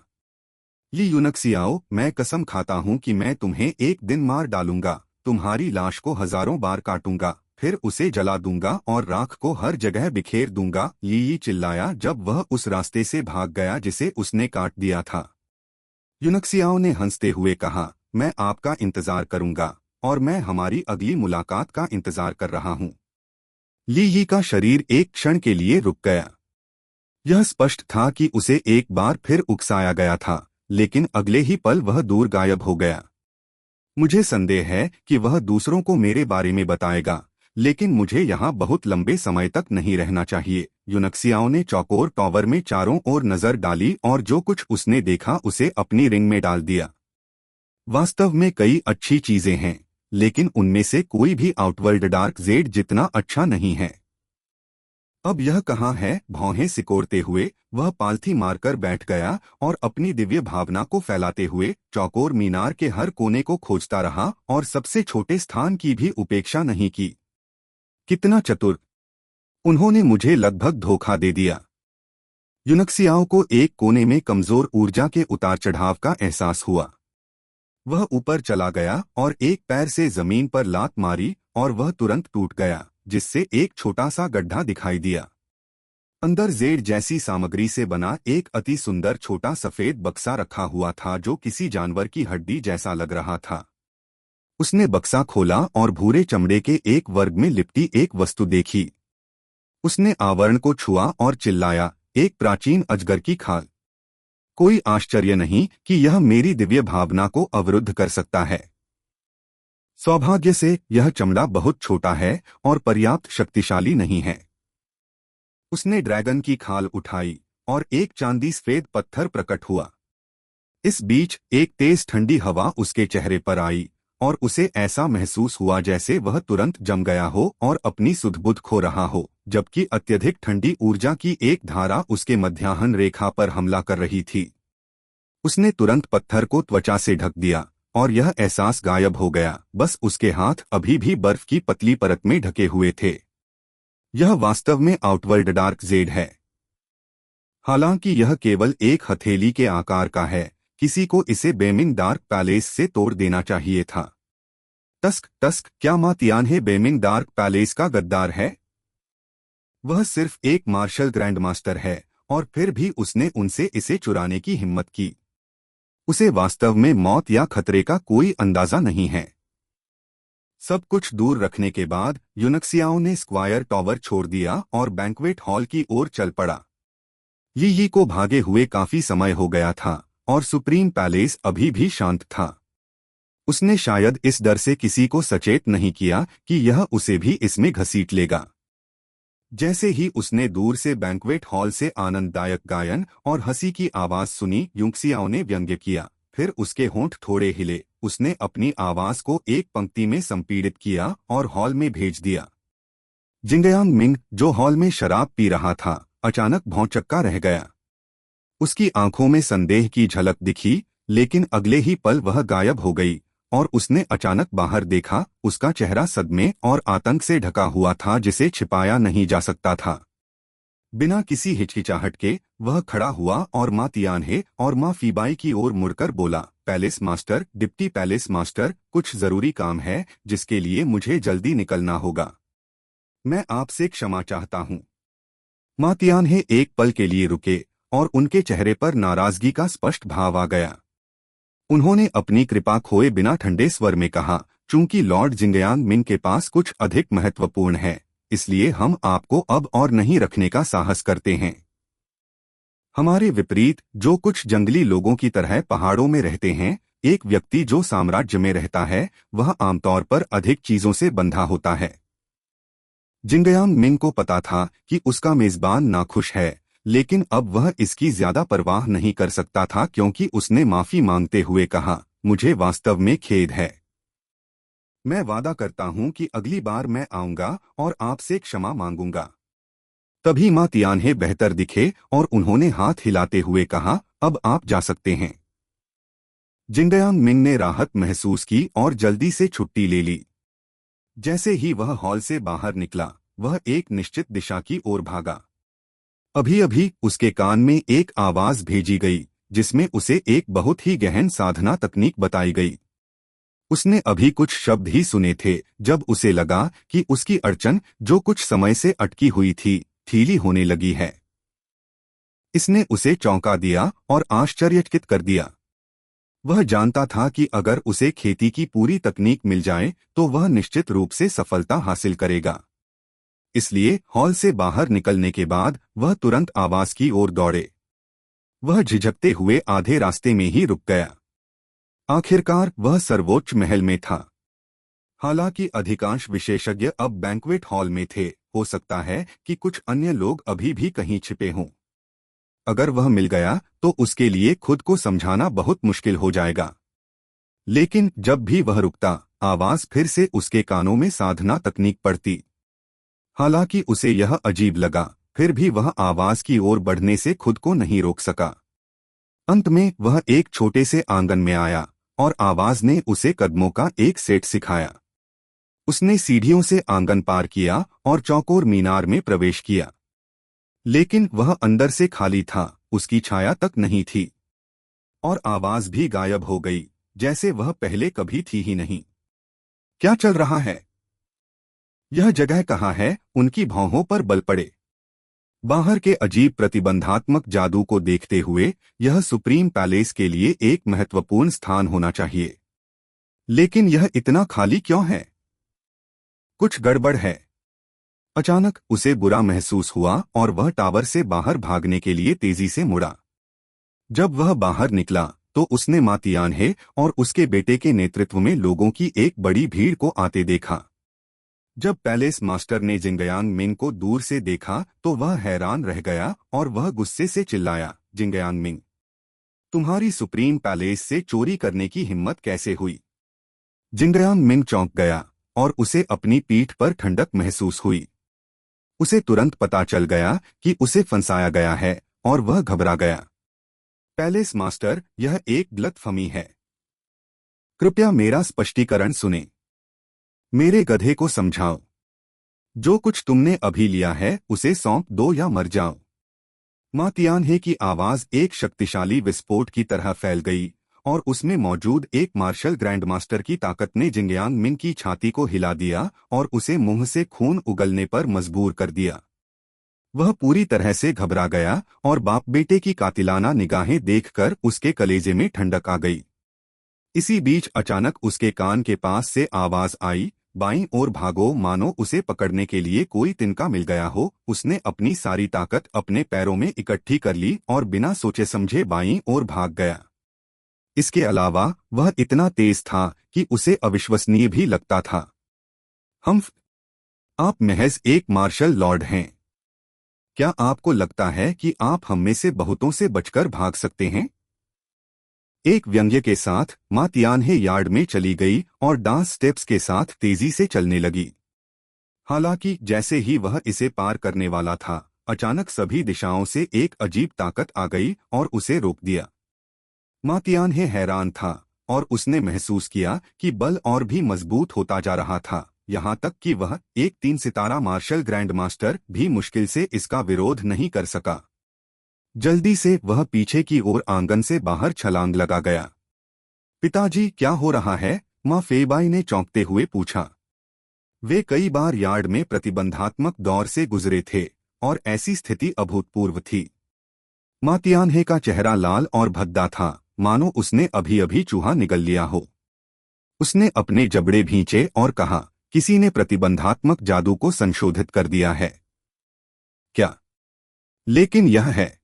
A: ली यूनक्सियाओ, मैं कसम खाता हूं कि मैं तुम्हें एक दिन मार डालूंगा, तुम्हारी लाश को हजारों बार काटूंगा, फिर उसे जला दूंगा और राख को हर जगह बिखेर दूंगा, यी चिल्लाया जब वह उस रास्ते से भाग गया जिसे उसने काट दिया था। यूनक्सियाओ ने हंसते हुए कहा, मैं आपका इंतजार करूंगा, और मैं हमारी अगली मुलाकात का इंतजार कर रहा हूं। ली का शरीर एक क्षण के लिए रुक गया। यह स्पष्ट था कि उसे एक बार फिर उकसाया गया था, लेकिन अगले ही पल वह दूर गायब हो गया। मुझे संदेह है कि वह दूसरों को मेरे बारे में बताएगा, लेकिन मुझे यहाँ बहुत लंबे समय तक नहीं रहना चाहिए। यूनक्सियाओ ने चौकोर टॉवर में चारों ओर नजर डाली और जो कुछ उसने देखा उसे अपनी रिंग में डाल दिया। वास्तव में कई अच्छी चीजें हैं, लेकिन उनमें से कोई भी आउटवर्ल्ड डार्क जेड जितना अच्छा नहीं है। अब यह कहाँ है? भौहें सिकोड़ते हुए वह पालथी मारकर बैठ गया और अपनी दिव्य भावना को फैलाते हुए चौकोर मीनार के हर कोने को खोजता रहा और सबसे छोटे स्थान की भी उपेक्षा नहीं की। कितना चतुर! उन्होंने मुझे लगभग धोखा दे दिया। यूनक्सियाओ को एक कोने में कमजोर ऊर्जा के उतार चढ़ाव का एहसास हुआ। वह ऊपर चला गया और एक पैर से जमीन पर लात मारी और वह तुरंत टूट गया, जिससे एक छोटा सा गड्ढा दिखाई दिया। अंदर जेड जैसी सामग्री से बना एक अति सुंदर छोटा सफेद बक्सा रखा हुआ था, जो किसी जानवर की हड्डी जैसा लग रहा था। उसने बक्सा खोला और भूरे चमड़े के एक वर्ग में लिपटी एक वस्तु देखी। उसने आवरण को छुआ और चिल्लाया, एक प्राचीन अजगर की खाल। कोई आश्चर्य नहीं कि यह मेरी दिव्य भावना को अवरुद्ध कर सकता है। सौभाग्य से यह चमड़ा बहुत छोटा है और पर्याप्त शक्तिशाली नहीं है। उसने ड्रैगन की खाल उठाई और एक चांदी सफेद पत्थर प्रकट हुआ। इस बीच एक तेज ठंडी हवा उसके चेहरे पर आई और उसे ऐसा महसूस हुआ जैसे वह तुरंत जम गया हो और अपनी सुध-बुध खो रहा हो, जबकि अत्यधिक ठंडी ऊर्जा की एक धारा उसके मध्याह्न रेखा पर हमला कर रही थी। उसने तुरंत पत्थर को त्वचा से ढक दिया और यह एहसास गायब हो गया, बस उसके हाथ अभी भी बर्फ की पतली परत में ढके हुए थे। यह वास्तव में आउटवर्ल्ड डार्क जेड है। हालांकि यह केवल एक हथेली के आकार का है, किसी को इसे बेमिंग डार्क पैलेस से तोड़ देना चाहिए था। टस्क टस्क, क्या मातियान्हे बेमिंग डार्क पैलेस का गद्दार है? वह सिर्फ एक मार्शल ग्रैंडमास्टर है, और फिर भी उसने उनसे इसे चुराने की हिम्मत की। उसे वास्तव में मौत या खतरे का कोई अंदाजा नहीं है। सब कुछ दूर रखने के बाद यूनक्सियाओ ने स्क्वायर टॉवर छोड़ दिया और बैंक्वेट हॉल की ओर चल पड़ा। यी को भागे हुए काफी समय हो गया था और सुप्रीम पैलेस अभी भी शांत था। उसने शायद इस डर से किसी को सचेत नहीं किया कि यह उसे भी इसमें घसीट लेगा। जैसे ही उसने दूर से बैंक्वेट हॉल से आनंददायक गायन और हंसी की आवाज सुनी, यूनक्सियाओ ने व्यंग्य किया। फिर उसके होंठ थोड़े हिले। उसने अपनी आवाज को एक पंक्ति में संपीड़ित किया और हॉल में भेज दिया। जिंगयांग मिंग, जो हॉल में शराब पी रहा था, अचानक भौंचक्का रह गया। उसकी आंखों में संदेह की झलक दिखी, लेकिन अगले ही पल वह गायब हो गई और उसने अचानक बाहर देखा। उसका चेहरा सदमे और आतंक से ढका हुआ था, जिसे छिपाया नहीं जा सकता था। बिना किसी हिचकिचाहट के वह खड़ा हुआ और माँ तियान्हे और माँ फीबाई की ओर मुड़कर बोला, palace master, deputy palace master, कुछ जरूरी काम है जिसके लिए मुझे जल्दी निकलना होगा। मैं आपसे क्षमा चाहता हूँ। माँ तियान्हे एक पल के लिए रुके और उनके चेहरे पर नाराजगी का स्पष्ट भाव आ गया। उन्होंने अपनी कृपा खोए बिना ठंडे स्वर में कहा, चूंकि लॉर्ड जिंगयांग मिंग के पास कुछ अधिक महत्वपूर्ण है, इसलिए हम आपको अब और नहीं रखने का साहस करते हैं। हमारे विपरीत जो कुछ जंगली लोगों की तरह पहाड़ों में रहते हैं, एक व्यक्ति जो साम्राज्य में रहता है वह आमतौर पर अधिक चीजों से बंधा होता है। जिंगयांग मिंग को पता था कि उसका मेजबान नाखुश है, लेकिन अब वह इसकी ज्यादा परवाह नहीं कर सकता था क्योंकि उसने माफी मांगते हुए कहा, मुझे वास्तव में खेद है। मैं वादा करता हूं कि अगली बार मैं आऊंगा और आपसे क्षमा मांगूंगा। तभी माँ तियान्हे बेहतर दिखे और उन्होंने हाथ हिलाते हुए कहा, अब आप जा सकते हैं। जिंगयांग मिंग ने राहत महसूस की और जल्दी से छुट्टी ले ली। जैसे ही वह हॉल से बाहर निकला, वह एक निश्चित दिशा की ओर भागा। अभी अभी उसके कान में एक आवाज भेजी गई जिसमें उसे एक बहुत ही गहन साधना तकनीक बताई गई। उसने अभी कुछ शब्द ही सुने थे जब उसे लगा कि उसकी अड़चन जो कुछ समय से अटकी हुई थी ढीली होने लगी है। इसने उसे चौंका दिया और आश्चर्यचकित कर दिया। वह जानता था कि अगर उसे खेती की पूरी तकनीक मिल जाए तो वह निश्चित रूप से सफलता हासिल करेगा। इसलिए हॉल से बाहर निकलने के बाद वह तुरंत आवाज की ओर दौड़े। वह झिझकते हुए आधे रास्ते में ही रुक गया। आखिरकार वह सर्वोच्च महल में था। हालांकि अधिकांश विशेषज्ञ अब बैंक्वेट हॉल में थे, हो सकता है कि कुछ अन्य लोग अभी भी कहीं छिपे हों। अगर वह मिल गया तो उसके लिए खुद को समझाना बहुत मुश्किल हो जाएगा। लेकिन जब भी वह रुकता, आवाज फिर से उसके कानों में साधना तकनीक पड़ती। हालांकि उसे यह अजीब लगा, फिर भी वह आवाज की ओर बढ़ने से खुद को नहीं रोक सका। अंत में वह एक छोटे से आंगन में आया और आवाज ने उसे कदमों का एक सेट सिखाया। उसने सीढ़ियों से आंगन पार किया और चौकोर मीनार में प्रवेश किया। लेकिन वह अंदर से खाली था, उसकी छाया तक नहीं थी। और आवाज भी गायब हो गई, जैसे वह पहले कभी थी ही नहीं। क्या चल रहा है? यह जगह कहाँ है? उनकी भौहों पर बल पड़े। बाहर के अजीब प्रतिबंधात्मक जादू को देखते हुए यह सुप्रीम पैलेस के लिए एक महत्वपूर्ण स्थान होना चाहिए। लेकिन यह इतना खाली क्यों है? कुछ गड़बड़ है। अचानक उसे बुरा महसूस हुआ और वह टावर से बाहर भागने के लिए तेजी से मुड़ा। जब वह बाहर निकला तो उसने माँ तियान्हे और उसके बेटे के नेतृत्व में लोगों की एक बड़ी भीड़ को आते देखा। जब पैलेस मास्टर ने जिंगयांग मिंग को दूर से देखा तो वह हैरान रह गया और वह गुस्से से चिल्लाया, जिंगयांग मिंग, तुम्हारी सुप्रीम पैलेस से चोरी करने की हिम्मत कैसे हुई? जिंगयांग मिंग चौंक गया और उसे अपनी पीठ पर ठंडक महसूस हुई। उसे तुरंत पता चल गया कि उसे फंसाया गया है और वह घबरा गया। पैलेस मास्टर, यह एक गलतफहमी है। कृपया मेरा स्पष्टीकरण सुने। मेरे गधे को समझाओ। जो कुछ तुमने अभी लिया है उसे सौंप दो या मर जाओ। माँ तियान्हे की आवाज एक शक्तिशाली विस्फोट की तरह फैल गई और उसमें मौजूद एक मार्शल ग्रैंडमास्टर की ताकत ने जिंगयांग मिंग की छाती को हिला दिया और उसे मुंह से खून उगलने पर मजबूर कर दिया। वह पूरी तरह से घबरा गया और बाप बेटे की कातिलाना निगाहें देखकर उसके कलेजे में ठंडक आ गई। इसी बीच अचानक उसके कान के पास से आवाज आई, बाईं ओर भागो, मानो उसे पकड़ने के लिए कोई तिनका मिल गया हो। उसने अपनी सारी ताकत अपने पैरों में इकट्ठी कर ली और बिना सोचे समझे बाईं ओर भाग गया। इसके अलावा वह इतना तेज था कि उसे अविश्वसनीय भी लगता था। आप महज एक मार्शल लॉर्ड हैं। क्या आपको लगता है कि आप हम में से बहुतों से बचकर भाग सकते हैं? एक व्यंग्य के साथ माँ तियान्हे यार्ड में चली गई और डांस स्टेप्स के साथ तेजी से चलने लगी। हालांकि जैसे ही वह इसे पार करने वाला था, अचानक सभी दिशाओं से एक अजीब ताकत आ गई और उसे रोक दिया। माँ तियान्हे हैरान था और उसने महसूस किया कि बल और भी मजबूत होता जा रहा था, यहाँ तक कि वह एक 3 सितारा मार्शल ग्रैंड मास्टर भी मुश्किल से इसका विरोध नहीं कर सका। जल्दी से वह पीछे की ओर आंगन से बाहर छलांग लगा गया। पिताजी, क्या हो रहा है? माँ फेबाई ने चौंकते हुए पूछा। वे कई बार यार्ड में प्रतिबंधात्मक दौर से गुजरे थे और ऐसी स्थिति अभूतपूर्व थी। माँ तियान्हे का चेहरा लाल और भद्दा था, मानो उसने अभी अभी चूहा निगल लिया हो। उसने अपने जबड़े भींचे और कहा, किसी ने प्रतिबंधात्मक जादू को संशोधित कर दिया है क्या? लेकिन यह है।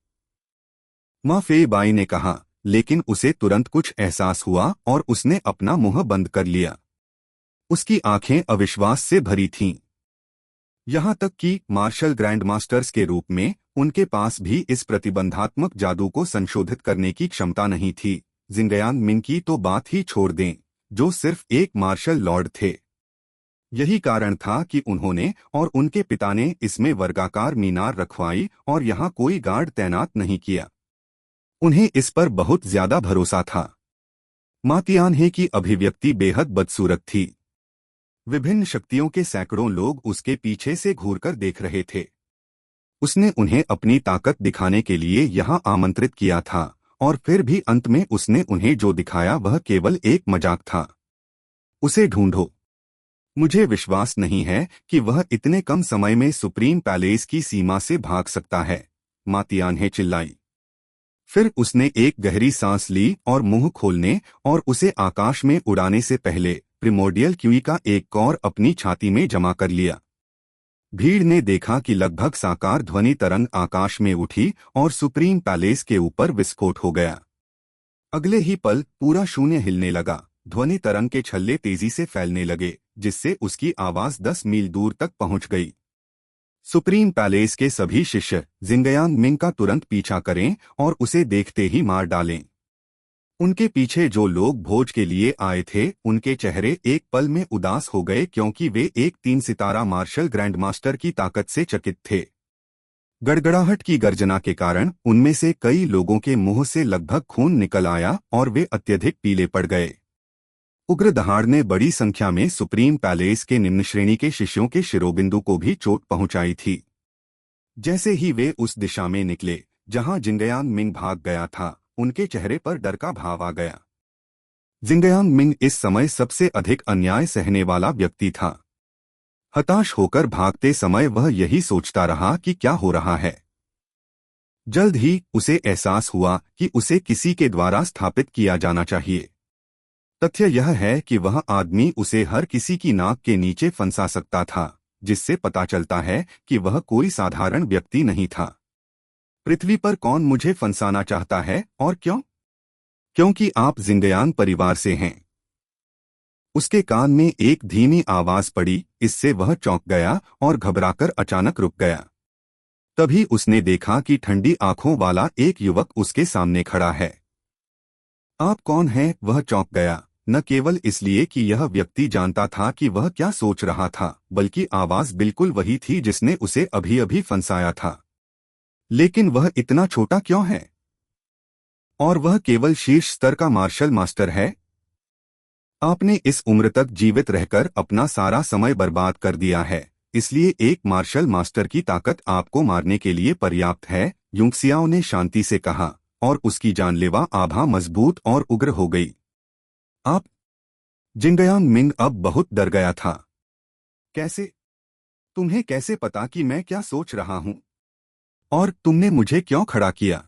A: माँ फेबाई ने कहा, लेकिन उसे तुरंत कुछ एहसास हुआ और उसने अपना मुंह बंद कर लिया। उसकी आंखें अविश्वास से भरी थीं। यहां तक कि मार्शल ग्रैंड मास्टर्स के रूप में उनके पास भी इस प्रतिबंधात्मक जादू को संशोधित करने की क्षमता नहीं थी। जिंगयान मिंग की तो बात ही छोड़ दें, जो सिर्फ एक मार्शल लॉर्ड थे। यही कारण था कि उन्होंने और उनके पिता ने इसमें वर्गाकार मीनार रखवाई और यहाँ कोई गार्ड तैनात नहीं किया। उन्हें इस पर बहुत ज्यादा भरोसा था। माँ तियान्हे की अभिव्यक्ति बेहद बदसूरत थी। विभिन्न शक्तियों के सैकड़ों लोग उसके पीछे से घूरकर देख रहे थे। उसने उन्हें अपनी ताकत दिखाने के लिए यहाँ आमंत्रित किया था और फिर भी अंत में उसने उन्हें जो दिखाया वह केवल एक मजाक था। उसे ढूंढो। मुझे विश्वास नहीं है कि वह इतने कम समय में सुप्रीम पैलेस की सीमा से भाग सकता है, माँ तियान्हे चिल्लाई। फिर उसने एक गहरी सांस ली और मुंह खोलने और उसे आकाश में उड़ाने से पहले प्रिमोर्डियल क्यूई का एक कौर अपनी छाती में जमा कर लिया। भीड़ ने देखा कि लगभग साकार ध्वनि तरंग आकाश में उठी और सुप्रीम पैलेस के ऊपर विस्फोट हो गया। अगले ही पल पूरा शून्य हिलने लगा। ध्वनि तरंग के छल्ले तेजी से फैलने लगे, जिससे उसकी आवाज 10 मील दूर तक पहुंच गई। सुप्रीम पैलेस के सभी शिष्य जिंगयान मिंग का तुरंत पीछा करें और उसे देखते ही मार डालें। उनके पीछे जो लोग भोज के लिए आए थे, उनके चेहरे एक पल में उदास हो गए क्योंकि वे एक 3 सितारा मार्शल ग्रैंड मास्टर की ताकत से चकित थे। गड़गड़ाहट की गर्जना के कारण उनमें से कई लोगों के मुंह से लगभग खून निकल आया और वे अत्यधिक पीले पड़ गए। उग्र दहाड़ ने बड़ी संख्या में सुप्रीम पैलेस के निम्न श्रेणी के शिष्यों के शिरोबिंदु को भी चोट पहुंचाई थी। जैसे ही वे उस दिशा में निकले जहां जिंगयान मिंग भाग गया था, उनके चेहरे पर डर का भाव आ गया। जिंगयान मिंग इस समय सबसे अधिक अन्याय सहने वाला व्यक्ति था। हताश होकर भागते समय वह यही सोचता रहा कि क्या हो रहा है। जल्द ही उसे एहसास हुआ कि उसे किसी के द्वारा स्थापित किया जाना चाहिए। तथ्य यह है कि वह आदमी उसे हर किसी की नाक के नीचे फंसा सकता था, जिससे पता चलता है कि वह कोई साधारण व्यक्ति नहीं था। पृथ्वी पर कौन मुझे फंसाना चाहता है और क्यों? क्योंकि आप जिंगयान परिवार से हैं। उसके कान में एक धीमी आवाज पड़ी, इससे वह चौंक गया और घबराकर अचानक रुक गया। तभी उसने देखा कि ठंडी आंखों वाला एक युवक उसके सामने खड़ा है। आप कौन हैं? वह चौंक गया, न केवल इसलिए कि यह व्यक्ति जानता था कि वह क्या सोच रहा था, बल्कि आवाज बिल्कुल वही थी जिसने उसे अभी अभी फंसाया था। लेकिन वह इतना छोटा क्यों है? और वह केवल शीर्ष स्तर का मार्शल मास्टर है। आपने इस उम्र तक जीवित रहकर अपना सारा समय बर्बाद कर दिया है, इसलिए एक मार्शल मास्टर की ताकत आपको मारने के लिए पर्याप्त है, युंगसियाओ ने शांति से कहा, और उसकी जानलेवा आभा मजबूत और उग्र हो गई। आप? जिंगयान मिंग अब बहुत डर गया था। कैसे? तुम्हें कैसे पता कि मैं क्या सोच रहा हूं? और तुमने मुझे क्यों खड़ा किया?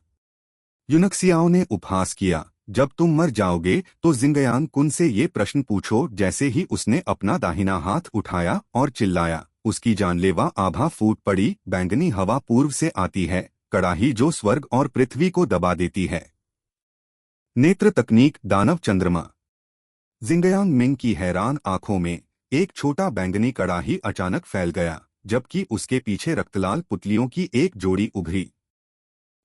A: युनक्सियाओ ने उपहास किया, जब तुम मर जाओगे तो जिंगयान कुन से ये प्रश्न पूछो। जैसे ही उसने अपना दाहिना हाथ उठाया और चिल्लाया, उसकी जानलेवा आभा फूट पड़ी। बैंगनी हवा पूर्व से आती है, कड़ाही जो स्वर्ग और पृथ्वी को दबा देती है। नेत्र तकनीक दानव चंद्रमा। जिंगयान मिंग की हैरान आंखों में एक छोटा बैंगनी कड़ाही अचानक फैल गया, जबकि उसके पीछे रक्तलाल पुतलियों की एक जोड़ी उभरी।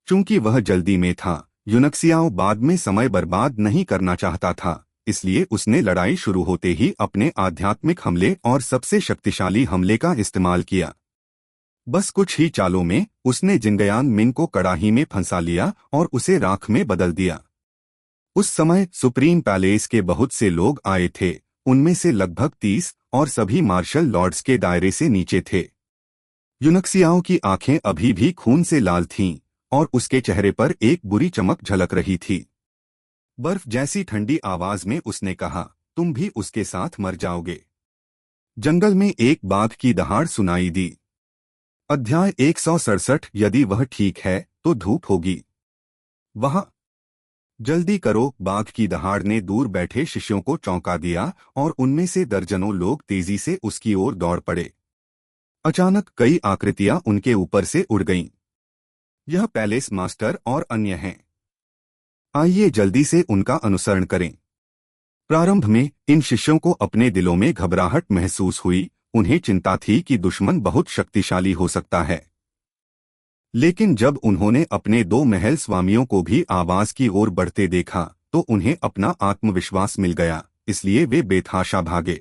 A: चूंकि वह जल्दी में था, युनक्सियाओ बाद में समय बर्बाद नहीं करना चाहता था, इसलिए उसने लड़ाई शुरू होते ही अपने आध्यात्मिक हमले और सबसे शक्तिशाली हमले का इस्तेमाल किया। बस कुछ ही चालों में उसने जिंगयान मिंग को कड़ाही में फंसा लिया और उसे राख में बदल दिया। उस समय सुप्रीम पैलेस के बहुत से लोग आए थे उनमें से लगभग 30 और सभी मार्शल लॉर्ड्स के दायरे से नीचे थे। यूनक्सियाओ की आंखें अभी भी खून से लाल थीं और उसके चेहरे पर एक बुरी चमक झलक रही थी। बर्फ जैसी ठंडी आवाज में उसने कहा, तुम भी उसके साथ मर जाओगे। जंगल में एक बाघ की दहाड़ सुनाई दी। अध्याय 167। यदि वह ठीक है तो धूप होगी वहां। जल्दी करो, बाघ की दहाड़ ने दूर बैठे शिष्यों को चौंका दिया और उनमें से दर्जनों लोग तेजी से उसकी ओर दौड़ पड़े। अचानक कई आकृतियां उनके ऊपर से उड़ गईं। यह पैलेस मास्टर और अन्य हैं। आइए जल्दी से उनका अनुसरण करें। प्रारंभ में इन शिष्यों को अपने दिलों में घबराहट महसूस हुई। उन्हें चिंता थी कि दुश्मन बहुत शक्तिशाली हो सकता है। लेकिन जब उन्होंने अपने 2 महल स्वामियों को भी आवाज की ओर बढ़ते देखा तो उन्हें अपना आत्मविश्वास मिल गया, इसलिए वे बेतहाशा भागे।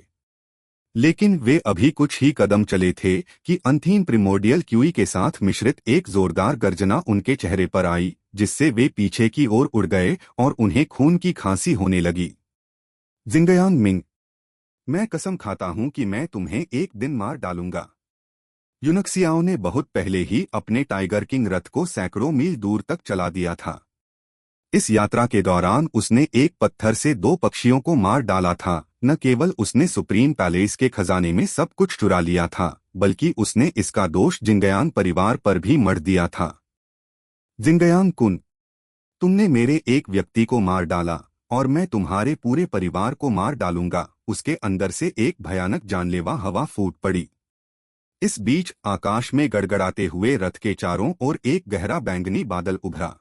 A: लेकिन वे अभी कुछ ही कदम चले थे कि अंतिम प्रिमोर्डियल क्यूई के साथ मिश्रित एक जोरदार गर्जना उनके चेहरे पर आई, जिससे वे पीछे की ओर उड़ गए और उन्हें खून की खांसी होने लगी। जिंगयांग मिंग, मैं कसम खाता हूं कि मैं तुम्हें एक दिन मार डालूंगा। यूनक्सियाओ ने बहुत पहले ही अपने टाइगर किंग रथ को सैकड़ों मील दूर तक चला दिया था। इस यात्रा के दौरान उसने एक पत्थर से 2 पक्षियों को मार डाला था। न केवल उसने सुप्रीम पैलेस के खजाने में सब कुछ चुरा लिया था, बल्कि उसने इसका दोष जिंगयांग परिवार पर भी मढ़ दिया था। जिंगयांग कुन, तुमने मेरे एक व्यक्ति को मार डाला और मैं तुम्हारे पूरे परिवार को मार डालूंगा। उसके अंदर से एक भयानक जानलेवा हवा फूट पड़ी। इस बीच आकाश में गड़गड़ाते हुए रथ के चारों ओर एक गहरा बैंगनी बादल उभरा।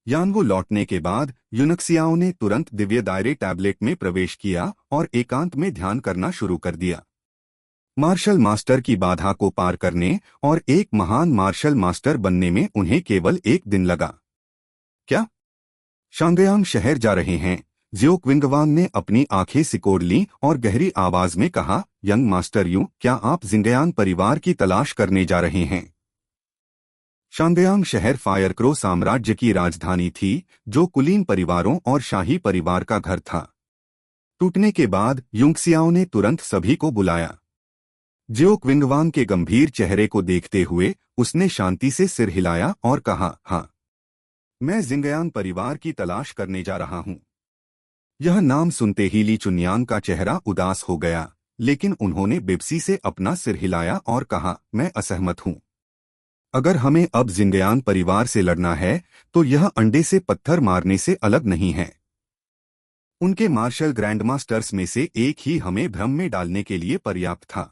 A: यानवो लौटने के बाद यूनक्सियाओ ने तुरंत दिव्य दायरे टैबलेट में प्रवेश किया और एकांत में ध्यान करना शुरू कर दिया। मार्शल मास्टर की बाधा को पार करने और एक महान मार्शल मास्टर बनने में उन्हें केवल 1 दिन लगा। क्या शांगयांग शहर जा रहे हैं? जियो क्विंगवांग ने अपनी आंखें सिकोड़ लीं और गहरी आवाज में कहा, यंग मास्टर यू, क्या आप जिंगयांग परिवार की तलाश करने जा रहे हैं? शांगयांग शहर फायरक्रो साम्राज्य की राजधानी थी, जो कुलीन परिवारों और शाही परिवार का घर था। टूटने के बाद यूनक्सियाओ ने तुरंत सभी को बुलाया। जियो क्विंगवांग के गंभीर चेहरे को देखते हुए उसने शांति से सिर हिलाया और कहा, हाँ, मैं जिंगयांग परिवार की तलाश करने जा रहा हूँ। यह नाम सुनते ही ली चुनयांग का चेहरा उदास हो गया, लेकिन उन्होंने बेबसी से अपना सिर हिलाया और कहा, मैं असहमत हूँ। अगर हमें अब जिंगयांग परिवार से लड़ना है तो यह अंडे से पत्थर मारने से अलग नहीं है। उनके मार्शल ग्रैंडमास्टर्स में से एक ही हमें भ्रम में डालने के लिए पर्याप्त था।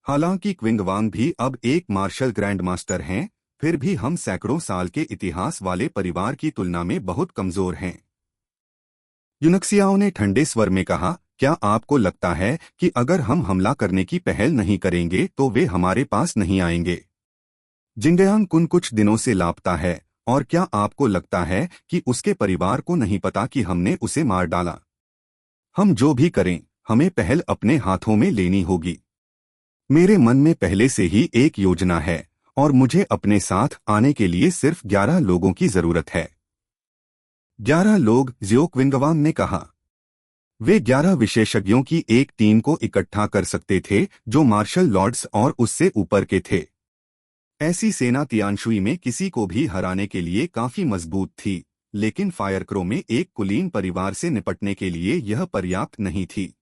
A: हालांकि क्विंगवांग भी अब एक मार्शल ग्रैंडमास्टर हैं, फिर भी हम सैकड़ों साल के इतिहास वाले परिवार की तुलना में बहुत कमजोर हैं। यूनक्सियाओ ने ठंडे स्वर में कहा, क्या आपको लगता है कि अगर हम हमला करने की पहल नहीं करेंगे तो वे हमारे पास नहीं आएंगे? जिंगयांग कुन कुछ दिनों से लापता है और क्या आपको लगता है कि उसके परिवार को नहीं पता कि हमने उसे मार डाला? हम जो भी करें हमें पहल अपने हाथों में लेनी होगी। मेरे मन में पहले से ही एक योजना है और मुझे अपने साथ आने के लिए सिर्फ 11 लोगों की जरूरत है। 11 लोग, जियो क्विंगवांग ने कहा। वे 11 विशेषज्ञों की एक टीम को इकट्ठा कर सकते थे जो मार्शल लॉर्ड्स और उससे ऊपर के थे। ऐसी सेना तियानशुई में किसी को भी हराने के लिए काफी मजबूत थी, लेकिन फायरक्रो में एक कुलीन परिवार से निपटने के लिए यह पर्याप्त नहीं थी।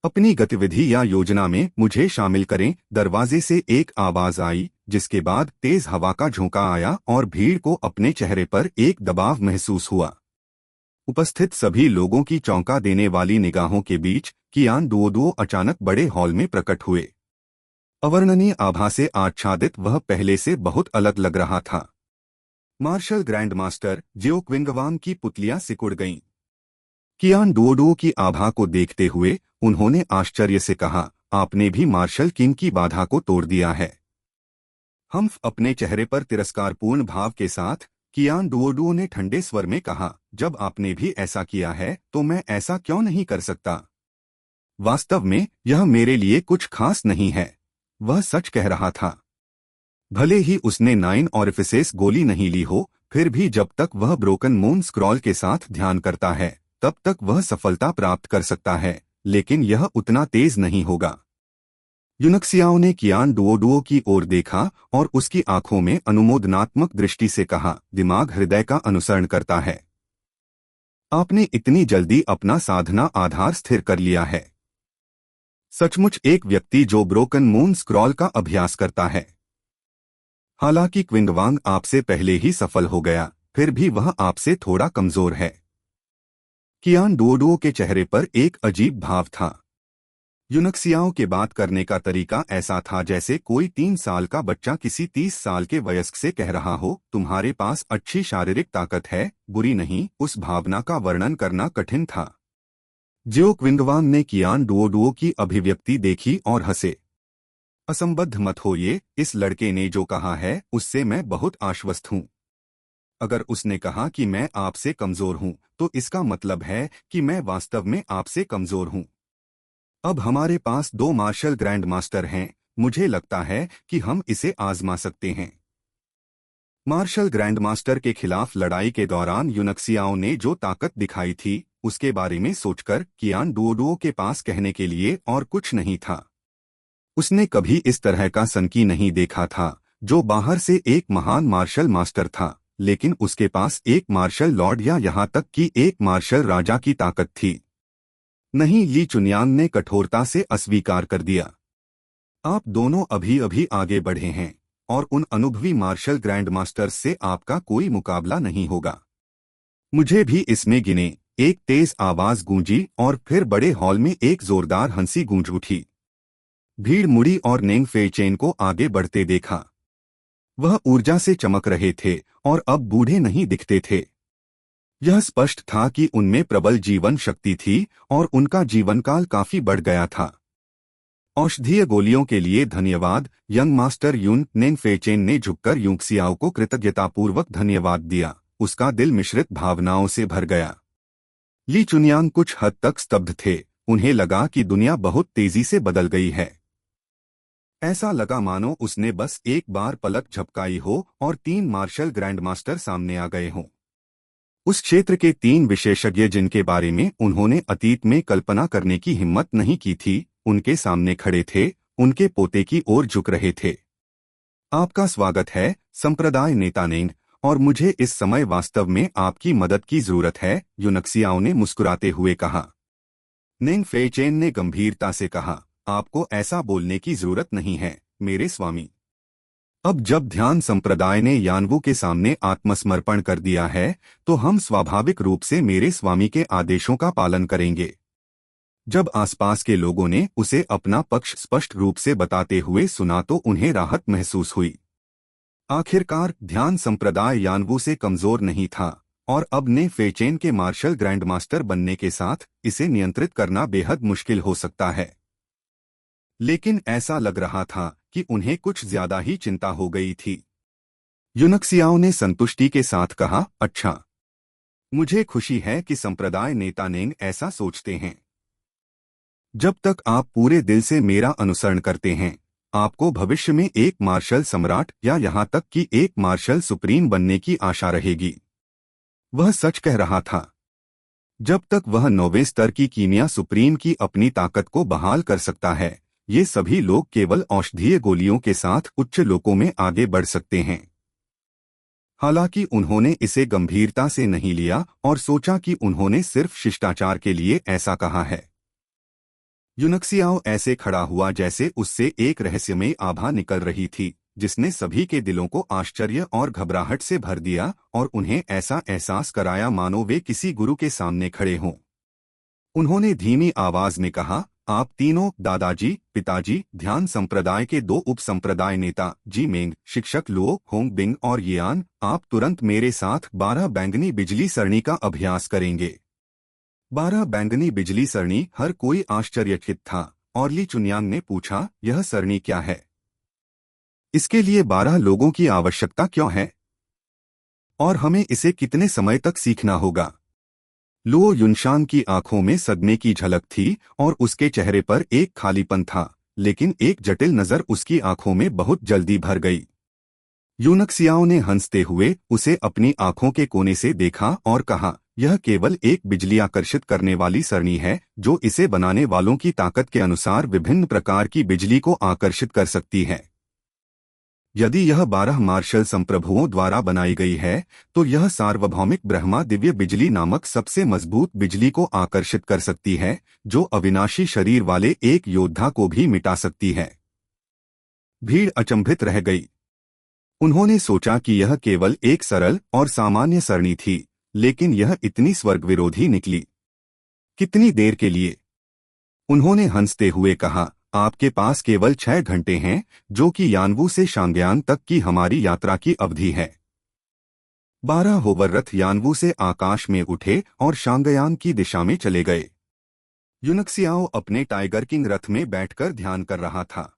A: अपनी गतिविधि या योजना में मुझे शामिल करें। दरवाजे से एक आवाज आई, जिसके बाद तेज हवा का झोंका आया और भीड़ को अपने चेहरे पर एक दबाव महसूस हुआ। उपस्थित सभी लोगों की चौंका देने वाली निगाहों के बीच कियान डुओडुओ अचानक बड़े हॉल में प्रकट हुए। अवर्णनीय आभा से आच्छादित वह पहले से बहुत अलग लग रहा था। मार्शल ग्रैंडमास्टर जियो क्विंगवांग की पुतलियां सिकुड़ गईं। कियान डुओडुओ की आभा को देखते हुए उन्होंने आश्चर्य से कहा, आपने भी मार्शल किंग की बाधा को तोड़ दिया है। हम अपने चेहरे पर तिरस्कारपूर्ण भाव के साथ कियान डुओडुओ ने ठंडे स्वर में कहा, जब आपने भी ऐसा किया है तो मैं ऐसा क्यों नहीं कर सकता? वास्तव में यह मेरे लिए कुछ खास नहीं है, वह सच कह रहा था। भले ही उसने 9 ऑरिफिसेस गोली नहीं ली हो, फिर भी जब तक वह ब्रोकन मून स्क्रॉल के साथ ध्यान करता है तब तक वह सफलता प्राप्त कर सकता है। लेकिन यह उतना तेज नहीं होगा। यूनक्सियाओ ने कियान डुओडुओ की ओर देखा और उसकी आंखों में अनुमोदनात्मक दृष्टि से कहा, दिमाग हृदय का अनुसरण करता है। आपने इतनी जल्दी अपना साधना आधार स्थिर कर लिया है। सचमुच एक व्यक्ति जो ब्रोकन मून स्क्रॉल का अभ्यास करता है। हालांकि क्विंगवांग आपसे पहले ही सफल हो गया, फिर भी वह आपसे थोड़ा कमजोर है। कियान डुओडुओ के चेहरे पर एक अजीब भाव था। यूनक्सियाओं के बात करने का तरीका ऐसा था जैसे कोई 3 साल का बच्चा किसी 30 साल के वयस्क से कह रहा हो, तुम्हारे पास अच्छी शारीरिक ताकत है, बुरी नहीं। उस भावना का वर्णन करना कठिन था। जियो क्विंगवांग ने कियान डुओडुओ की अभिव्यक्ति देखी और हंसे। असंबद्ध मत होइए, इस लड़के ने जो कहा है उससे मैं बहुत आश्वस्त हूँ। अगर उसने कहा कि मैं आपसे कमजोर हूँ, तो इसका मतलब है कि मैं वास्तव में आपसे कमजोर हूँ। अब हमारे पास 2 मार्शल ग्रैंड मास्टर हैं, मुझे लगता है कि हम इसे आजमा सकते हैं। मार्शल ग्रैंड मास्टर के खिलाफ लड़ाई के दौरान यूनक्सियाओं ने जो ताकत दिखाई थी, उसके बारे में सोचकर कियान डुओडुओ के पास कहने के लिए और कुछ नहीं था। उसने कभी इस तरह का सनकी नहीं देखा था, जो बाहर से एक महान मार्शल मास्टर था, लेकिन उसके पास एक मार्शल लॉर्ड या यहाँ तक कि एक मार्शल राजा की ताकत थी। नहीं, ली चुनयांग ने कठोरता से अस्वीकार कर दिया। आप दोनों अभी अभी आगे बढ़े हैं और उन अनुभवी मार्शल ग्रैंड मास्टर्स से आपका कोई मुकाबला नहीं होगा। मुझे भी इसमें गिने। एक तेज आवाज गूंजी और फिर बड़े हॉल में एक जोरदार हंसी गूंज उठी। भीड़ मुड़ी और नेंग फेचेन को आगे बढ़ते देखा। वह ऊर्जा से चमक रहे थे और अब बूढ़े नहीं दिखते थे। यह स्पष्ट था कि उनमें प्रबल जीवन शक्ति थी और उनका जीवनकाल काफी बढ़ गया था। औषधीय गोलियों के लिए धन्यवाद, यंग मास्टर यून। नेंग फेचेन ने झुककर यूक्सियाओ को कृतज्ञतापूर्वक धन्यवाद दिया। उसका दिल मिश्रित भावनाओं से भर गया। ली चुनयांग कुछ हद तक स्तब्ध थे। उन्हें लगा कि दुनिया बहुत तेजी से बदल गई है। ऐसा लगा मानो उसने बस एक बार पलक झपकाई हो और 3 मार्शल ग्रैंडमास्टर सामने आ गए हों। उस क्षेत्र के 3 विशेषज्ञ जिनके बारे में उन्होंने अतीत में कल्पना करने की हिम्मत नहीं की थी, उनके सामने खड़े थे, उनके पोते की ओर झुक रहे थे। आपका स्वागत है, संप्रदाय नेता नेंग, और मुझे इस समय वास्तव में आपकी मदद की जरूरत है, यूनक्सियाओ ने मुस्कुराते हुए कहा। नेंग फेचेन ने गंभीरता से कहा, आपको ऐसा बोलने की जरूरत नहीं है, मेरे स्वामी। अब जब ध्यान संप्रदाय ने यानवू के सामने आत्मसमर्पण कर दिया है, तो हम स्वाभाविक रूप से मेरे स्वामी के आदेशों का पालन करेंगे। जब आसपास के लोगों ने उसे अपना पक्ष स्पष्ट रूप से बताते हुए सुना तो उन्हें राहत महसूस हुई। आखिरकार ध्यान संप्रदाय यानवू से कमजोर नहीं था और अब ने फेचेन के मार्शल ग्रैंडमास्टर बनने के साथ इसे नियंत्रित करना बेहद मुश्किल हो सकता है। लेकिन ऐसा लग रहा था कि उन्हें कुछ ज्यादा ही चिंता हो गई थी। यूनक्सियाओ ने संतुष्टि के साथ कहा, अच्छा, मुझे खुशी है कि संप्रदाय नेता नेंग ऐसा सोचते हैं। जब तक आप पूरे दिल से मेरा अनुसरण करते हैं, आपको भविष्य में एक मार्शल सम्राट या यहाँ तक कि एक मार्शल सुप्रीम बनने की आशा रहेगी। वह सच कह रहा था। जब तक वह 9वें स्तर की कीमिया सुप्रीम की अपनी ताकत को बहाल कर सकता है, ये सभी लोग केवल औषधीय गोलियों के साथ उच्च लोकों में आगे बढ़ सकते हैं। हालांकि उन्होंने इसे गंभीरता से नहीं लिया और सोचा कि उन्होंने सिर्फ शिष्टाचार के लिए ऐसा कहा है। यूनक्सियाओ ऐसे खड़ा हुआ जैसे उससे एक रहस्यमय आभा निकल रही थी, जिसने सभी के दिलों को आश्चर्य और घबराहट से भर दिया और उन्हें ऐसा एहसास कराया मानो वे किसी गुरु के सामने खड़े हों। उन्होंने धीमी आवाज में कहा, आप तीनों, दादाजी, पिताजी, ध्यान संप्रदाय के 2 उप संप्रदाय नेता, जी मेंग, शिक्षक लुओ, होंग बिंग और येआन, आप तुरंत मेरे साथ 12 बैंगनी बिजली सरणी का अभ्यास करेंगे। 12 बैंगनी बिजली सरणी। हर कोई आश्चर्यचकित था और ली चुनयांग ने पूछा, यह सरणी क्या है? इसके लिए 12 लोगों की आवश्यकता क्यों है? और हमें इसे कितने समय तक सीखना होगा? लुओ युनशान की आंखों में सदमे की झलक थी और उसके चेहरे पर एक खालीपन था, लेकिन एक जटिल नजर उसकी आंखों में बहुत जल्दी भर गई। यूनक्सियाओ ने हंसते हुए उसे अपनी आंखों के कोने से देखा और कहा, यह केवल एक बिजली आकर्षित करने वाली सरणी है जो इसे बनाने वालों की ताकत के अनुसार विभिन्न प्रकार की बिजली को आकर्षित कर सकती है। यदि यह 12 मार्शल संप्रभुओं द्वारा बनाई गई है तो यह सार्वभौमिक ब्रह्मा दिव्य बिजली नामक सबसे मजबूत बिजली को आकर्षित कर सकती है जो अविनाशी शरीर वाले एक योद्धा को भी मिटा सकती है। भीड़ अचंभित रह गई। उन्होंने सोचा कि यह केवल एक सरल और सामान्य सरणी थी, लेकिन यह इतनी स्वर्ग विरोधी निकली। कितनी देर के लिए? उन्होंने हंसते हुए कहा, आपके पास केवल 6 घंटे हैं, जो कि यानवू से शांगयान तक की हमारी यात्रा की अवधि है। 12 होवर रथ यानवू से आकाश में उठे और शांगयान की दिशा में चले गए। युनक्सियाओ अपने टाइगर किंग रथ में बैठकर ध्यान कर रहा था।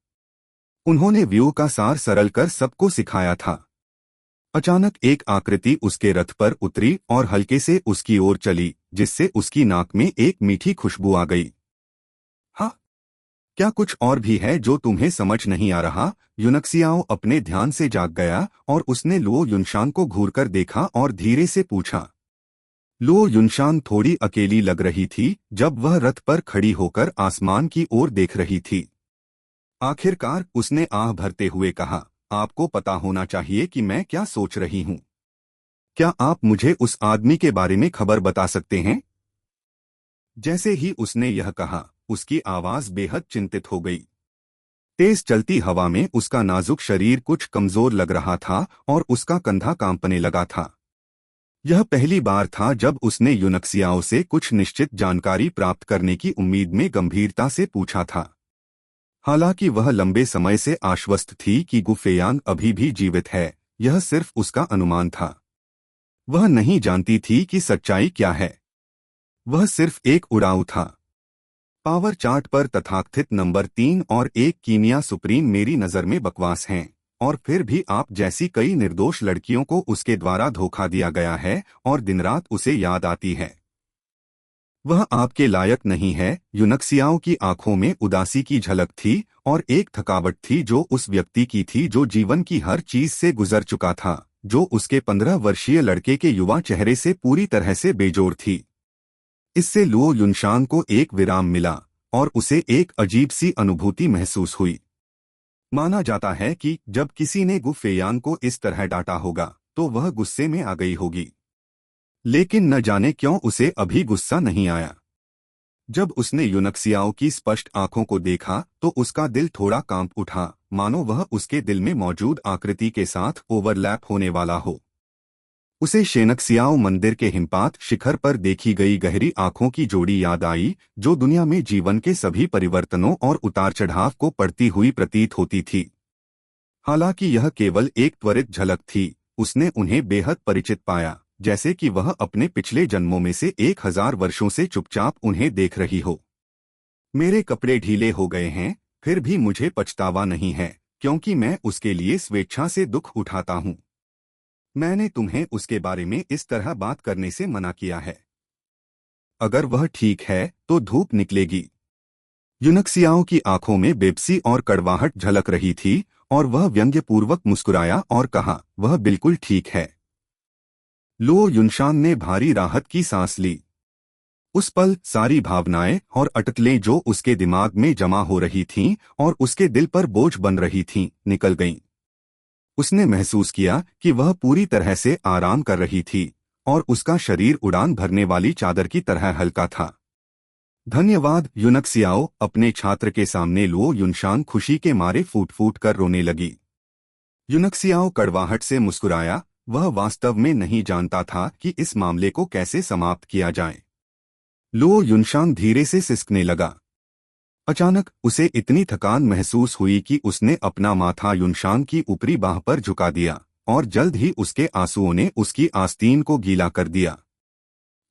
A: उन्होंने व्यू का सार सरल कर सबको सिखाया था। अचानक एक आकृति उसके रथ पर उतरी और हल्के से उसकी ओर चली, जिससे उसकी नाक में एक मीठी खुशबू आ गई। हाँ, क्या कुछ और भी है जो तुम्हें समझ नहीं आ रहा? युनक्सियाओ अपने ध्यान से जाग गया और उसने लुओ युनशान को घूरकर देखा और धीरे से पूछा। लुओ युनशान थोड़ी अकेली लग रही थी जब वह रथ पर खड़ी होकर आसमान की ओर देख रही थी। आखिरकार उसने आह भरते हुए कहा, आपको पता होना चाहिए कि मैं क्या सोच रही हूँ। क्या आप मुझे उस आदमी के बारे में खबर बता सकते हैं? जैसे ही उसने यह कहा, उसकी आवाज बेहद चिंतित हो गई। तेज चलती हवा में उसका नाजुक शरीर कुछ कमजोर लग रहा था और उसका कंधा कांपने लगा था। यह पहली बार था जब उसने युनक्सियाओ से कुछ निश्चित जानकारी प्राप्त करने की उम्मीद में गंभीरता से पूछा था। हालांकि वह लंबे समय से आश्वस्त थी कि गुफेयांग अभी भी जीवित है, यह सिर्फ उसका अनुमान था। वह नहीं जानती थी कि सच्चाई क्या है। वह सिर्फ एक उड़ाऊ था। पावर चार्ट पर तथाकथित नंबर 3 और 1 कीमिया सुप्रीम मेरी नज़र में बकवास हैं, और फिर भी आप जैसी कई निर्दोष लड़कियों को उसके द्वारा धोखा दिया गया है और दिन रात उसे याद आती है। वह आपके लायक नहीं है। युनक्सियाओ की आंखों में उदासी की झलक थी और एक थकावट थी जो उस व्यक्ति की थी जो जीवन की हर चीज से गुजर चुका था, जो उसके 15 वर्षीय लड़के के युवा चेहरे से पूरी तरह से बेजोड़ थी। इससे लुओ युनशान को एक विराम मिला और उसे एक अजीब सी अनुभूति महसूस हुई। माना जाता है कि जब किसी ने गु फेयांग को इस तरह डांटा होगा तो वह गुस्से में आ गई होगी, लेकिन न जाने क्यों उसे अभी गुस्सा नहीं आया। जब उसने युनक्सियाओ की स्पष्ट आंखों को देखा तो उसका दिल थोड़ा कांप उठा, मानो वह उसके दिल में मौजूद आकृति के साथ ओवरलैप होने वाला हो। उसे शेनक्सियाओ मंदिर के हिमपात शिखर पर देखी गई गहरी आंखों की जोड़ी याद आई, जो दुनिया में जीवन के सभी परिवर्तनों और उतार चढ़ाव को पढ़ती हुई प्रतीत होती थी। हालांकि यह केवल एक त्वरित झलक थी, उसने उन्हें बेहद परिचित पाया, जैसे कि वह अपने पिछले जन्मों में से 1000 वर्षों से चुपचाप उन्हें देख रही हो। मेरे कपड़े ढीले हो गए हैं, फिर भी मुझे पछतावा नहीं है, क्योंकि मैं उसके लिए स्वेच्छा से दुख उठाता हूँ। मैंने तुम्हें उसके बारे में इस तरह बात करने से मना किया है। अगर वह ठीक है तो धूप निकलेगी। युनक्सियाओ की आंखों में बेबसी और कड़वाहट झलक रही थी और वह व्यंग्यपूर्वक मुस्कुराया और कहा, वह बिल्कुल ठीक है। लुओ युनशान ने भारी राहत की सांस ली। उस पल सारी भावनाएं और अटकलें जो उसके दिमाग में जमा हो रही थीं और उसके दिल पर बोझ बन रही थीं, निकल गईं। उसने महसूस किया कि वह पूरी तरह से आराम कर रही थी और उसका शरीर उड़ान भरने वाली चादर की तरह हल्का था। धन्यवाद युनक्सियाओ। अपने छात्र के सामने लुओ युनशान खुशी के मारे फूट फूट कर रोने लगी। युनक्सियाओ कड़वाहट से मुस्कुराया। वह वास्तव में नहीं जानता था कि इस मामले को कैसे समाप्त किया जाए। लुओ युनशान धीरे से सिसकने लगा। अचानक उसे इतनी थकान महसूस हुई कि उसने अपना माथा युनशान की ऊपरी बाह पर झुका दिया और जल्द ही उसके आंसुओं ने उसकी आस्तीन को गीला कर दिया।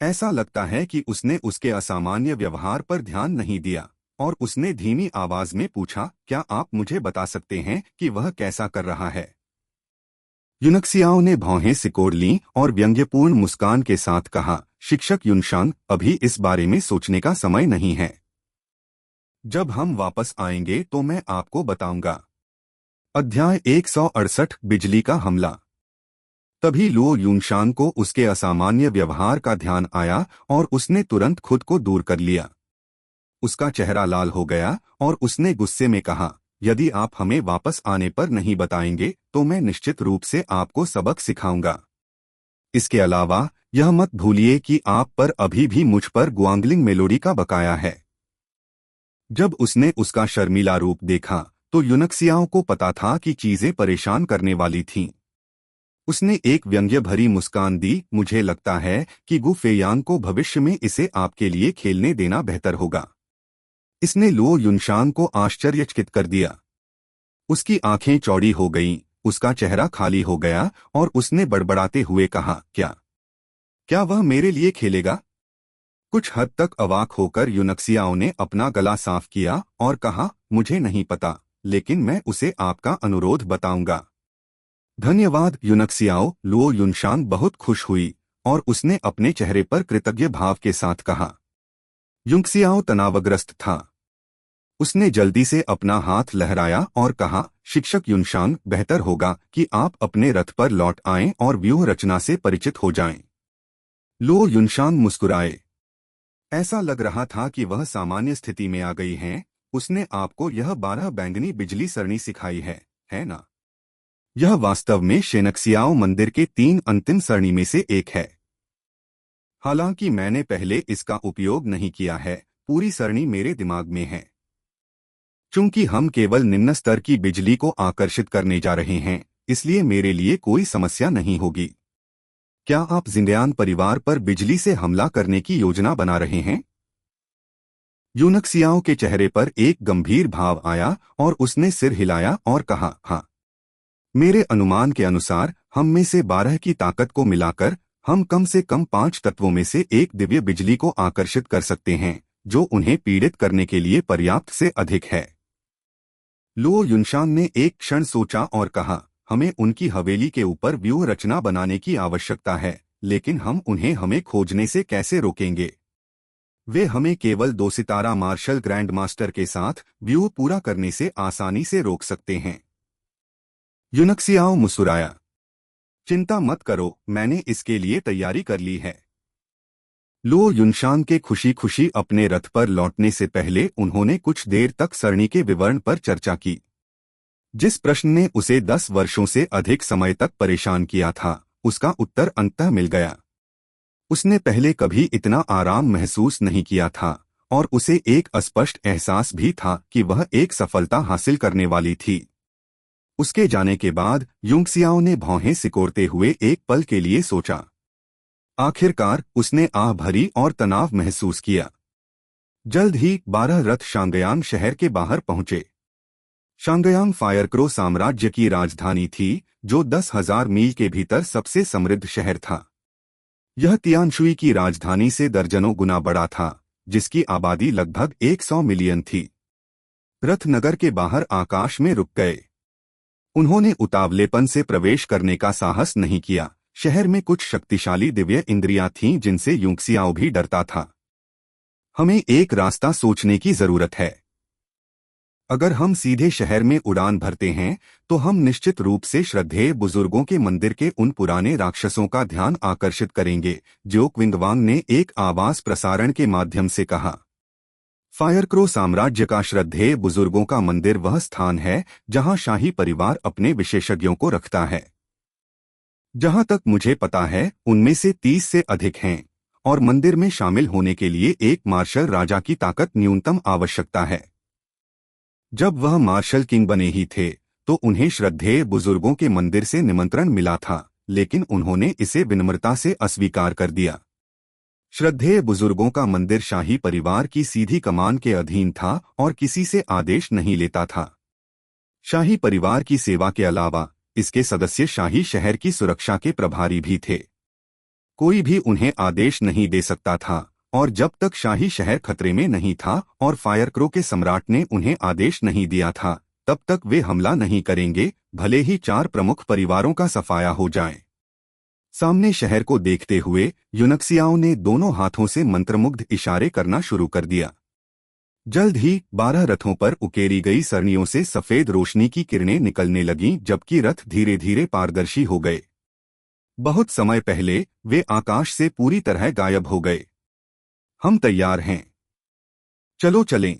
A: ऐसा लगता है कि उसने उसके असामान्य व्यवहार पर ध्यान नहीं दिया और उसने धीमी आवाज में पूछा, क्या आप मुझे बता सकते हैं कि वह कैसा कर रहा है? युनक्सियाओ ने भौहें सिकोड़ लीं और व्यंग्यपूर्ण मुस्कान के साथ कहा, शिक्षक युनशान, अभी इस बारे में सोचने का समय नहीं है। जब हम वापस आएंगे तो मैं आपको बताऊंगा। अध्याय 168 बिजली का हमला। तभी लुओ युनशान को उसके असामान्य व्यवहार का ध्यान आया और उसने तुरंत खुद को दूर कर लिया। उसका चेहरा लाल हो गया और उसने गुस्से में कहा, यदि आप हमें वापस आने पर नहीं बताएंगे तो मैं निश्चित रूप से आपको सबक सिखाऊंगा। इसके अलावा यह मत भूलिए कि आप पर अभी भी मुझ पर गुआंगलिंग मेलोडी का बकाया है। जब उसने उसका शर्मीला रूप देखा तो युनक्सियाओं को पता था कि चीजें परेशान करने वाली थीं। उसने एक व्यंग्य भरी मुस्कान दी, मुझे लगता है कि गु फेयांग को भविष्य में इसे आपके लिए खेलने देना बेहतर होगा। इसने लुओ युनशान को आश्चर्यचकित कर दिया। उसकी आंखें चौड़ी हो गईं, उसका चेहरा खाली हो गया और उसने बड़बड़ाते हुए कहा, क्या क्या वह मेरे लिए खेलेगा? कुछ हद तक अवाक होकर युनक्सियाओं ने अपना गला साफ किया और कहा, मुझे नहीं पता, लेकिन मैं उसे आपका अनुरोध बताऊंगा। धन्यवाद युनक्सियाओ। लुओ युनशान बहुत खुश हुई और उसने अपने चेहरे पर कृतज्ञ भाव के साथ कहा। युनक्सियाओ तनावग्रस्त था। उसने जल्दी से अपना हाथ लहराया और कहा, शिक्षक युनशान, बेहतर होगा कि आप अपने रथ पर लौट आएं और व्यूह रचना से परिचित हो जाएं। लुओ युनशान मुस्कुराए। ऐसा लग रहा था कि वह सामान्य स्थिति में आ गई हैं। उसने आपको यह 12 बैंगनी बिजली सरणी सिखाई है ना? यह वास्तव में शेनक्सियाओ मंदिर के 3 अंतिम सरणी में से एक है। हालांकि मैंने पहले इसका उपयोग नहीं किया है, पूरी सरणी मेरे दिमाग में है। चूंकि हम केवल निम्न स्तर की बिजली को आकर्षित करने जा रहे हैं, इसलिए मेरे लिए कोई समस्या नहीं होगी। क्या आप जिंदयान परिवार पर बिजली से हमला करने की योजना बना रहे हैं? यूनक्सियाओं के चेहरे पर एक गंभीर भाव आया और उसने सिर हिलाया और कहा, हाँ। मेरे अनुमान के अनुसार हम में से 12 की ताकत को मिलाकर हम कम से कम 5 तत्वों में से एक दिव्य बिजली को आकर्षित कर सकते हैं, जो उन्हें पीड़ित करने के लिए पर्याप्त से अधिक है। लुओ युनशान ने एक क्षण सोचा और कहा, हमें उनकी हवेली के ऊपर व्यूह रचना बनाने की आवश्यकता है, लेकिन हम उन्हें हमें खोजने से कैसे रोकेंगे? वे हमें केवल 2 सितारा मार्शल ग्रैंड मास्टर के साथ व्यूह पूरा करने से आसानी से रोक सकते हैं। युनक्सियाओ मुस्कुराया। चिंता मत करो, मैंने इसके लिए तैयारी कर ली है। लुओ युनशान के खुशी खुशी अपने रथ पर लौटने से पहले उन्होंने कुछ देर तक सरणी के विवरण पर चर्चा की। जिस प्रश्न ने उसे 10 वर्षों से अधिक समय तक परेशान किया था, उसका उत्तर अंततः मिल गया। उसने पहले कभी इतना आराम महसूस नहीं किया था और उसे एक अस्पष्ट एहसास भी था कि वह एक सफलता हासिल करने वाली थी। उसके जाने के बाद युनक्सियाओ ने भौहें सिकोड़ते हुए एक पल के लिए सोचा। आखिरकार उसने आह भरी और तनाव महसूस किया। जल्द ही 12 रथ शांगयांग शहर के बाहर पहुंचे। शांगयांग फायरक्रो साम्राज्य की राजधानी थी, जो 10,000 मील के भीतर सबसे समृद्ध शहर था। यह तियानशुई की राजधानी से दर्जनों गुना बड़ा था, जिसकी आबादी लगभग 100 मिलियन थी। रथ नगर के बाहर आकाश में रुक गए। उन्होंने उतावलेपन से प्रवेश करने का साहस नहीं किया। शहर में कुछ शक्तिशाली दिव्य इंद्रियां थीं जिनसे युनक्सियाओ भी डरता था। हमें एक रास्ता सोचने की जरूरत है। अगर हम सीधे शहर में उड़ान भरते हैं तो हम निश्चित रूप से श्रद्धेय बुजुर्गों के मंदिर के उन पुराने राक्षसों का ध्यान आकर्षित करेंगे, जो क्विंगवांग ने एक आवाज प्रसारण के माध्यम से कहा। फायरक्रो साम्राज्य का श्रद्धेय बुजुर्गों का मंदिर वह स्थान है जहां शाही परिवार अपने विशेषज्ञों को रखता है। जहां तक मुझे पता है, उनमें से 30 से अधिक हैं और मंदिर में शामिल होने के लिए एक मार्शल राजा की ताकत न्यूनतम आवश्यकता है। जब वह मार्शल किंग बने ही थे तो उन्हें श्रद्धेय बुजुर्गों के मंदिर से निमंत्रण मिला था, लेकिन उन्होंने इसे विनम्रता से अस्वीकार कर दिया। श्रद्धेय बुजुर्गों का मंदिर शाही परिवार की सीधी कमान के अधीन था और किसी से आदेश नहीं लेता था। शाही परिवार की सेवा के अलावा इसके सदस्य शाही शहर की सुरक्षा के प्रभारी भी थे। कोई भी उन्हें आदेश नहीं दे सकता था और जब तक शाही शहर खतरे में नहीं था और फायरक्रो के सम्राट ने उन्हें आदेश नहीं दिया था, तब तक वे हमला नहीं करेंगे, भले ही 4 प्रमुख परिवारों का सफाया हो जाए। सामने शहर को देखते हुए युनक्सियाओं ने दोनों हाथों से मंत्रमुग्ध इशारे करना शुरू कर दिया। जल्द ही 12 रथों पर उकेरी गई सरणियों से सफेद रोशनी की किरणें निकलने लगीं, जबकि रथ धीरे धीरे पारदर्शी हो गए। बहुत समय पहले वे आकाश से पूरी तरह गायब हो गए। हम तैयार हैं। चलो चलें।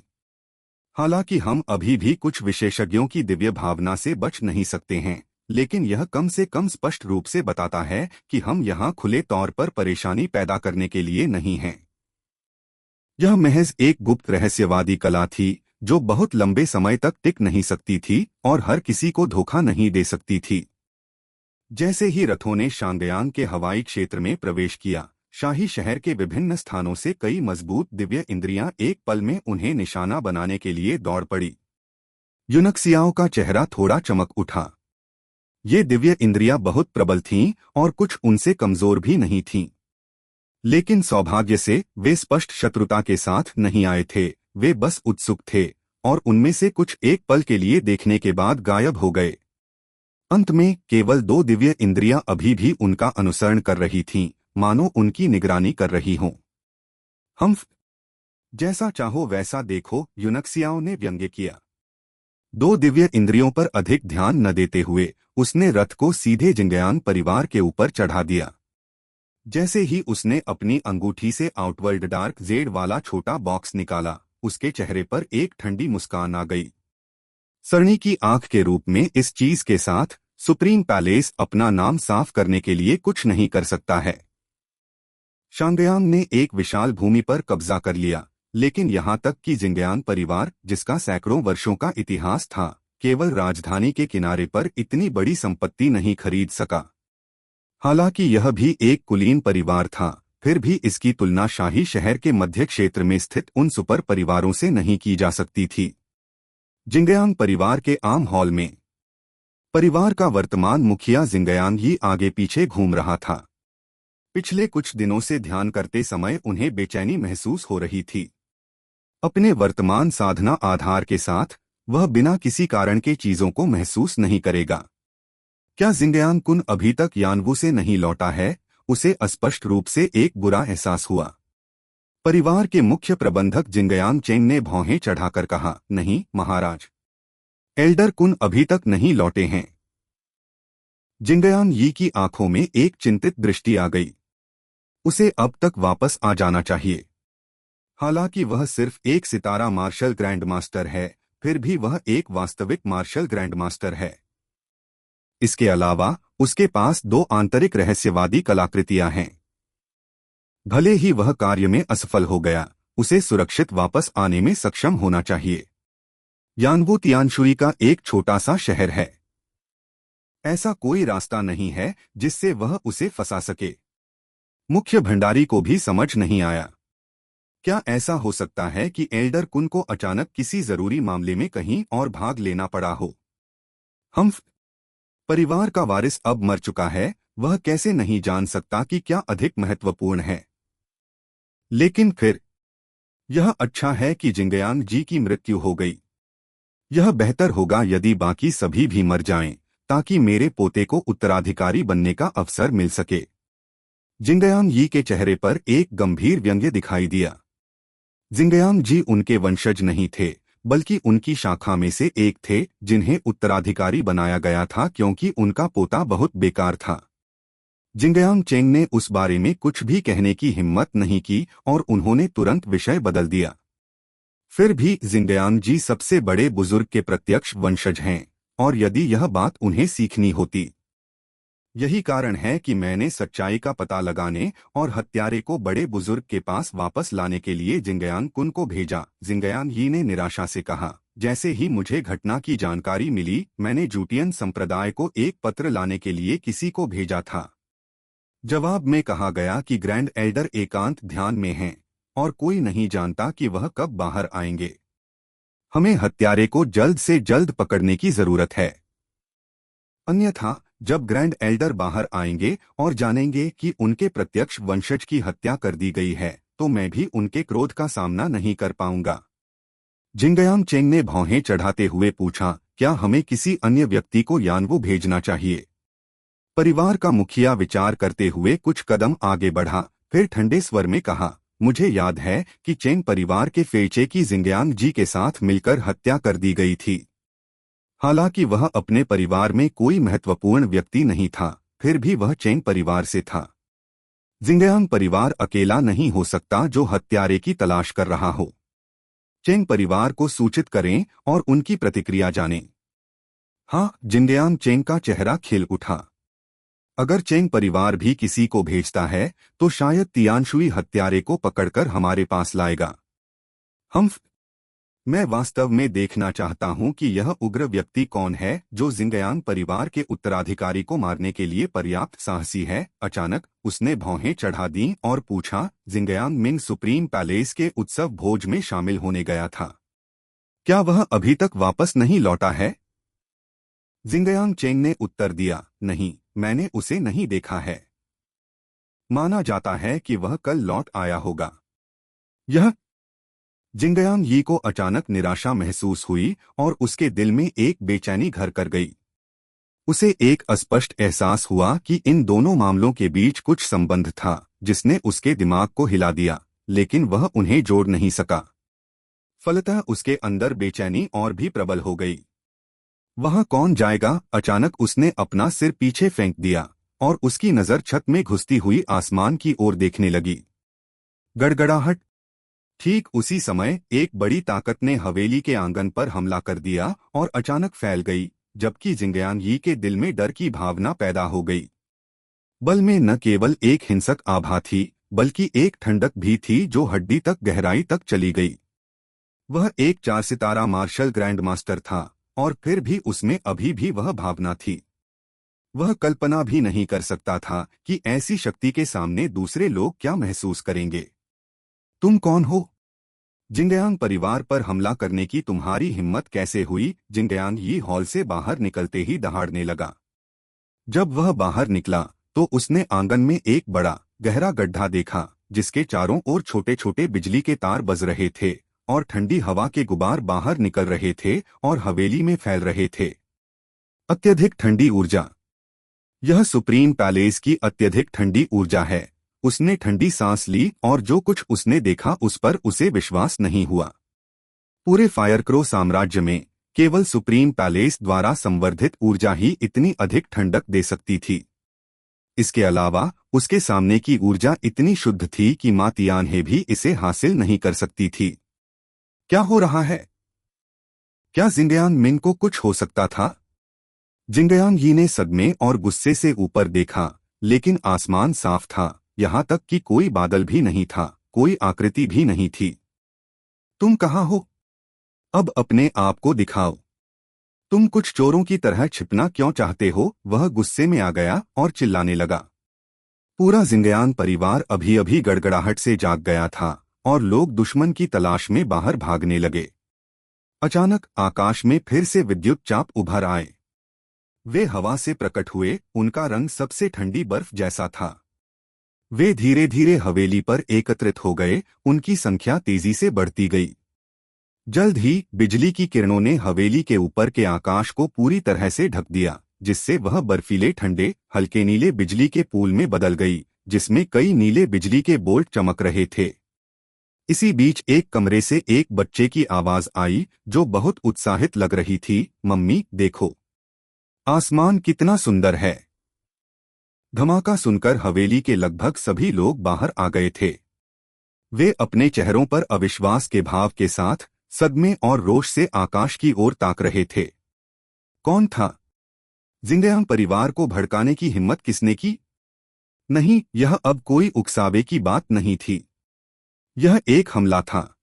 A: हालांकि हम अभी भी कुछ विशेषज्ञों की दिव्य भावना से बच नहीं सकते हैं, लेकिन यह कम से कम स्पष्ट रूप से बताता है कि हम यहाँ खुले तौर पर परेशानी पैदा करने के लिए नहीं हैं। यह महज एक गुप्त रहस्यवादी कला थी जो बहुत लंबे समय तक टिक नहीं सकती थी और हर किसी को धोखा नहीं दे सकती थी। जैसे ही रथों ने शांगयांग के हवाई क्षेत्र में प्रवेश किया, शाही शहर के विभिन्न स्थानों से कई मजबूत दिव्य इंद्रियां एक पल में उन्हें निशाना बनाने के लिए दौड़ पड़ी। यूनक्सियाओं का चेहरा थोड़ा चमक उठा। ये दिव्य इंद्रियां बहुत प्रबल थीं और कुछ उनसे कमजोर भी नहीं थीं। लेकिन सौभाग्य से वे स्पष्ट शत्रुता के साथ नहीं आए थे, वे बस उत्सुक थे, और उनमें से कुछ एक पल के लिए देखने के बाद गायब हो गए। अंत में केवल 2 दिव्य इंद्रियां अभी भी उनका अनुसरण कर रही थीं, मानो उनकी निगरानी कर रही हों। हम जैसा चाहो वैसा देखो, यूनक्सियाओं ने व्यंग्य किया। 2 दिव्य इंद्रियों पर अधिक ध्यान न देते हुए उसने रथ को सीधे जिंगयांग परिवार के ऊपर चढ़ा दिया। जैसे ही उसने अपनी अंगूठी से आउटवर्ल्ड डार्क जेड वाला छोटा बॉक्स निकाला, उसके चेहरे पर एक ठंडी मुस्कान आ गई। सरणी की आंख के रूप में इस चीज के साथ सुप्रीम पैलेस अपना नाम साफ करने के लिए कुछ नहीं कर सकता है। शांगयांग ने एक विशाल भूमि पर कब्जा कर लिया, लेकिन यहाँ तक कि जिंगयांग परिवार, जिसका सैकड़ों वर्षों का इतिहास था, केवल राजधानी के किनारे पर इतनी बड़ी संपत्ति नहीं खरीद सका। हालांकि यह भी एक कुलीन परिवार था, फिर भी इसकी तुलना शाही शहर के मध्य क्षेत्र में स्थित उन सुपर परिवारों से नहीं की जा सकती थी। जिंगयांग परिवार के आम हॉल में परिवार का वर्तमान मुखिया जिंगयांग ही आगे पीछे घूम रहा था। पिछले कुछ दिनों से ध्यान करते समय उन्हें बेचैनी महसूस हो रही थी। अपने वर्तमान साधना आधार के साथ वह बिना किसी कारण के चीजों को महसूस नहीं करेगा। क्या जिंगयांग कुन अभी तक यानवू से नहीं लौटा है? उसे अस्पष्ट रूप से एक बुरा एहसास हुआ। परिवार के मुख्य प्रबंधक जिंगयांग चेंग ने भौहें चढ़ाकर कहा, नहीं महाराज, एल्डर कुन अभी तक नहीं लौटे हैं। जिंगयांग यी की आंखों में एक चिंतित दृष्टि आ गई। उसे अब तक वापस आ जाना चाहिए। हालांकि वह सिर्फ एक सितारा मार्शल ग्रैंड मास्टर है, फिर भी वह एक वास्तविक मार्शल ग्रैंड मास्टर है। इसके अलावा उसके पास 2 आंतरिक रहस्यवादी कलाकृतियां हैं। भले ही वह कार्य में असफल हो गया, उसे सुरक्षित वापस आने में सक्षम होना चाहिए। यानवू तियानशुई का एक छोटा सा शहर है। ऐसा कोई रास्ता नहीं है जिससे वह उसे फंसा सके। मुख्य भंडारी को भी समझ नहीं आया। क्या ऐसा हो सकता है कि एल्डर कुन को अचानक किसी जरूरी मामले में कहीं और भाग लेना पड़ा हो? हम परिवार का वारिस अब मर चुका है, वह कैसे नहीं जान सकता कि क्या अधिक महत्वपूर्ण है। लेकिन फिर यह अच्छा है कि जिंगयांग जी की मृत्यु हो गई। यह बेहतर होगा यदि बाकी सभी भी मर जाएं, ताकि मेरे पोते को उत्तराधिकारी बनने का अवसर मिल सके। जिंगयांग यी के चेहरे पर एक गंभीर व्यंग्य दिखाई दिया। जिंगयांग जी उनके वंशज नहीं थे, बल्कि उनकी शाखा में से एक थे जिन्हें उत्तराधिकारी बनाया गया था क्योंकि उनका पोता बहुत बेकार था। जिंगयांग चेंग ने उस बारे में कुछ भी कहने की हिम्मत नहीं की और उन्होंने तुरंत विषय बदल दिया। फिर भी जिंगयांग जी सबसे बड़े बुजुर्ग के प्रत्यक्ष वंशज हैं, और यदि यह बात उन्हें सीखनी होती। यही कारण है कि मैंने सच्चाई का पता लगाने और हत्यारे को बड़े बुजुर्ग के पास वापस लाने के लिए जिंगयांग कुन को भेजा। जिंगयांग यी ने निराशा से कहा, जैसे ही मुझे घटना की जानकारी मिली, मैंने जूटियन संप्रदाय को एक पत्र लाने के लिए किसी को भेजा था। जवाब में कहा गया कि ग्रैंड एल्डर एकांत ध्यान में हैं और कोई नहीं जानता कि वह कब बाहर आएंगे। हमें हत्यारे को जल्द से जल्द पकड़ने की जरूरत है, अन्यथा जब ग्रैंड एल्डर बाहर आएंगे और जानेंगे कि उनके प्रत्यक्ष वंशज की हत्या कर दी गई है, तो मैं भी उनके क्रोध का सामना नहीं कर पाऊंगा। जिंगयांग चेंग ने भौहें चढ़ाते हुए पूछा, क्या हमें किसी अन्य व्यक्ति को यानवू भेजना चाहिए? परिवार का मुखिया विचार करते हुए कुछ कदम आगे बढ़ा, फिर ठंडे स्वर में कहा, मुझे याद है कि चेंग परिवार के फेचे की जिंगयांग जी के साथ मिलकर हत्या कर दी गई थी। हालांकि वह अपने परिवार में कोई महत्वपूर्ण व्यक्ति नहीं था, फिर भी वह चेंग परिवार से था। जिंगयांग परिवार अकेला नहीं हो सकता जो हत्यारे की तलाश कर रहा हो। चेंग परिवार को सूचित करें और उनकी प्रतिक्रिया जानें। हाँ, जिंगयांग चेंग का चेहरा खिल उठा। अगर चेंग परिवार भी किसी को भेजता है तो शायद तियानशुई हत्यारे को पकड़कर हमारे पास लाएगा। हम मैं वास्तव में देखना चाहता हूं कि यह उग्र व्यक्ति कौन है जो जिंगयांग परिवार के उत्तराधिकारी को मारने के लिए पर्याप्त साहसी है। अचानक उसने भौहें चढ़ा दी और पूछा, जिंगयांग मिंग सुप्रीम पैलेस के उत्सव भोज में शामिल होने गया था। क्या वह अभी तक वापस नहीं लौटा है? जिंगयांग चेंग ने उत्तर दिया, नहीं, मैंने उसे नहीं देखा है। माना जाता है कि वह कल लौट आया होगा। यह जिंगयांग यी को अचानक निराशा महसूस हुई और उसके दिल में एक बेचैनी घर कर गई। उसे एक अस्पष्ट एहसास हुआ कि इन दोनों मामलों के बीच कुछ संबंध था जिसने उसके दिमाग को हिला दिया, लेकिन वह उन्हें जोड़ नहीं सका। फलतः उसके अंदर बेचैनी और भी प्रबल हो गई। वहां कौन जाएगा? अचानक उसने अपना सिर पीछे फेंक दिया और उसकी नजर छत में घुसती हुई आसमान की ओर देखने लगी। गड़गड़ाहट। ठीक उसी समय एक बड़ी ताकत ने हवेली के आंगन पर हमला कर दिया और अचानक फैल गई, जबकि जिंगयांग यी के दिल में डर की भावना पैदा हो गई। बल में न केवल एक हिंसक आभा थी बल्कि एक ठंडक भी थी जो हड्डी तक गहराई तक चली गई। वह एक 4 सितारा मार्शल ग्रैंड मास्टर था और फिर भी उसमें अभी भी वह भावना थी। वह कल्पना भी नहीं कर सकता था कि ऐसी शक्ति के सामने दूसरे लोग क्या महसूस करेंगे। तुम कौन हो? जिंगयांग परिवार पर हमला करने की तुम्हारी हिम्मत कैसे हुई? जिंगयांग यी हॉल से बाहर निकलते ही दहाड़ने लगा। जब वह बाहर निकला तो उसने आंगन में एक बड़ा गहरा गड्ढा देखा जिसके चारों ओर छोटे छोटे बिजली के तार बज रहे थे और ठंडी हवा के गुबार बाहर निकल रहे थे और हवेली में फैल रहे थे। अत्यधिक ठंडी ऊर्जा। यह सुप्रीम पैलेस की अत्यधिक ठंडी ऊर्जा है। उसने ठंडी सांस ली और जो कुछ उसने देखा उस पर उसे विश्वास नहीं हुआ। पूरे फायरक्रो साम्राज्य में केवल सुप्रीम पैलेस द्वारा संवर्धित ऊर्जा ही इतनी अधिक ठंडक दे सकती थी। इसके अलावा उसके सामने की ऊर्जा इतनी शुद्ध थी कि मां तियानहे भी इसे हासिल नहीं कर सकती थी। क्या हो रहा है? क्या जिंगयांग मिंग को कुछ हो सकता था? जिंगयांग यी ने सदमे और गुस्से से ऊपर देखा, लेकिन आसमान साफ था, यहां तक कि कोई बादल भी नहीं था, कोई आकृति भी नहीं थी। तुम कहाँ हो? अब अपने आप को दिखाओ। तुम कुछ चोरों की तरह छिपना क्यों चाहते हो? वह गुस्से में आ गया और चिल्लाने लगा। पूरा जिंगयांग परिवार अभी अभी गड़गड़ाहट से जाग गया था और लोग दुश्मन की तलाश में बाहर भागने लगे। अचानक आकाश में फिर से विद्युत चाप उभर आए। वे हवा से प्रकट हुए, उनका रंग सबसे ठंडी बर्फ जैसा था। वे धीरे धीरे हवेली पर एकत्रित हो गए, उनकी संख्या तेजी से बढ़ती गई। जल्द ही बिजली की किरणों ने हवेली के ऊपर के आकाश को पूरी तरह से ढक दिया, जिससे वह बर्फीले ठंडे हल्के नीले बिजली के पूल में बदल गई, जिसमें कई नीले बिजली के बोल्ट चमक रहे थे। इसी बीच एक कमरे से एक बच्चे की आवाज आई जो बहुत उत्साहित लग रही थी, मम्मी देखो, आसमान कितना सुंदर है। धमाका सुनकर हवेली के लगभग सभी लोग बाहर आ गए थे। वे अपने चेहरों पर अविश्वास के भाव के साथ सदमे और रोष से आकाश की ओर ताक रहे थे। कौन था? जिंगयांग परिवार को भड़काने की हिम्मत किसने की? नहीं, यह अब कोई उकसावे की बात नहीं थी। यह एक हमला था।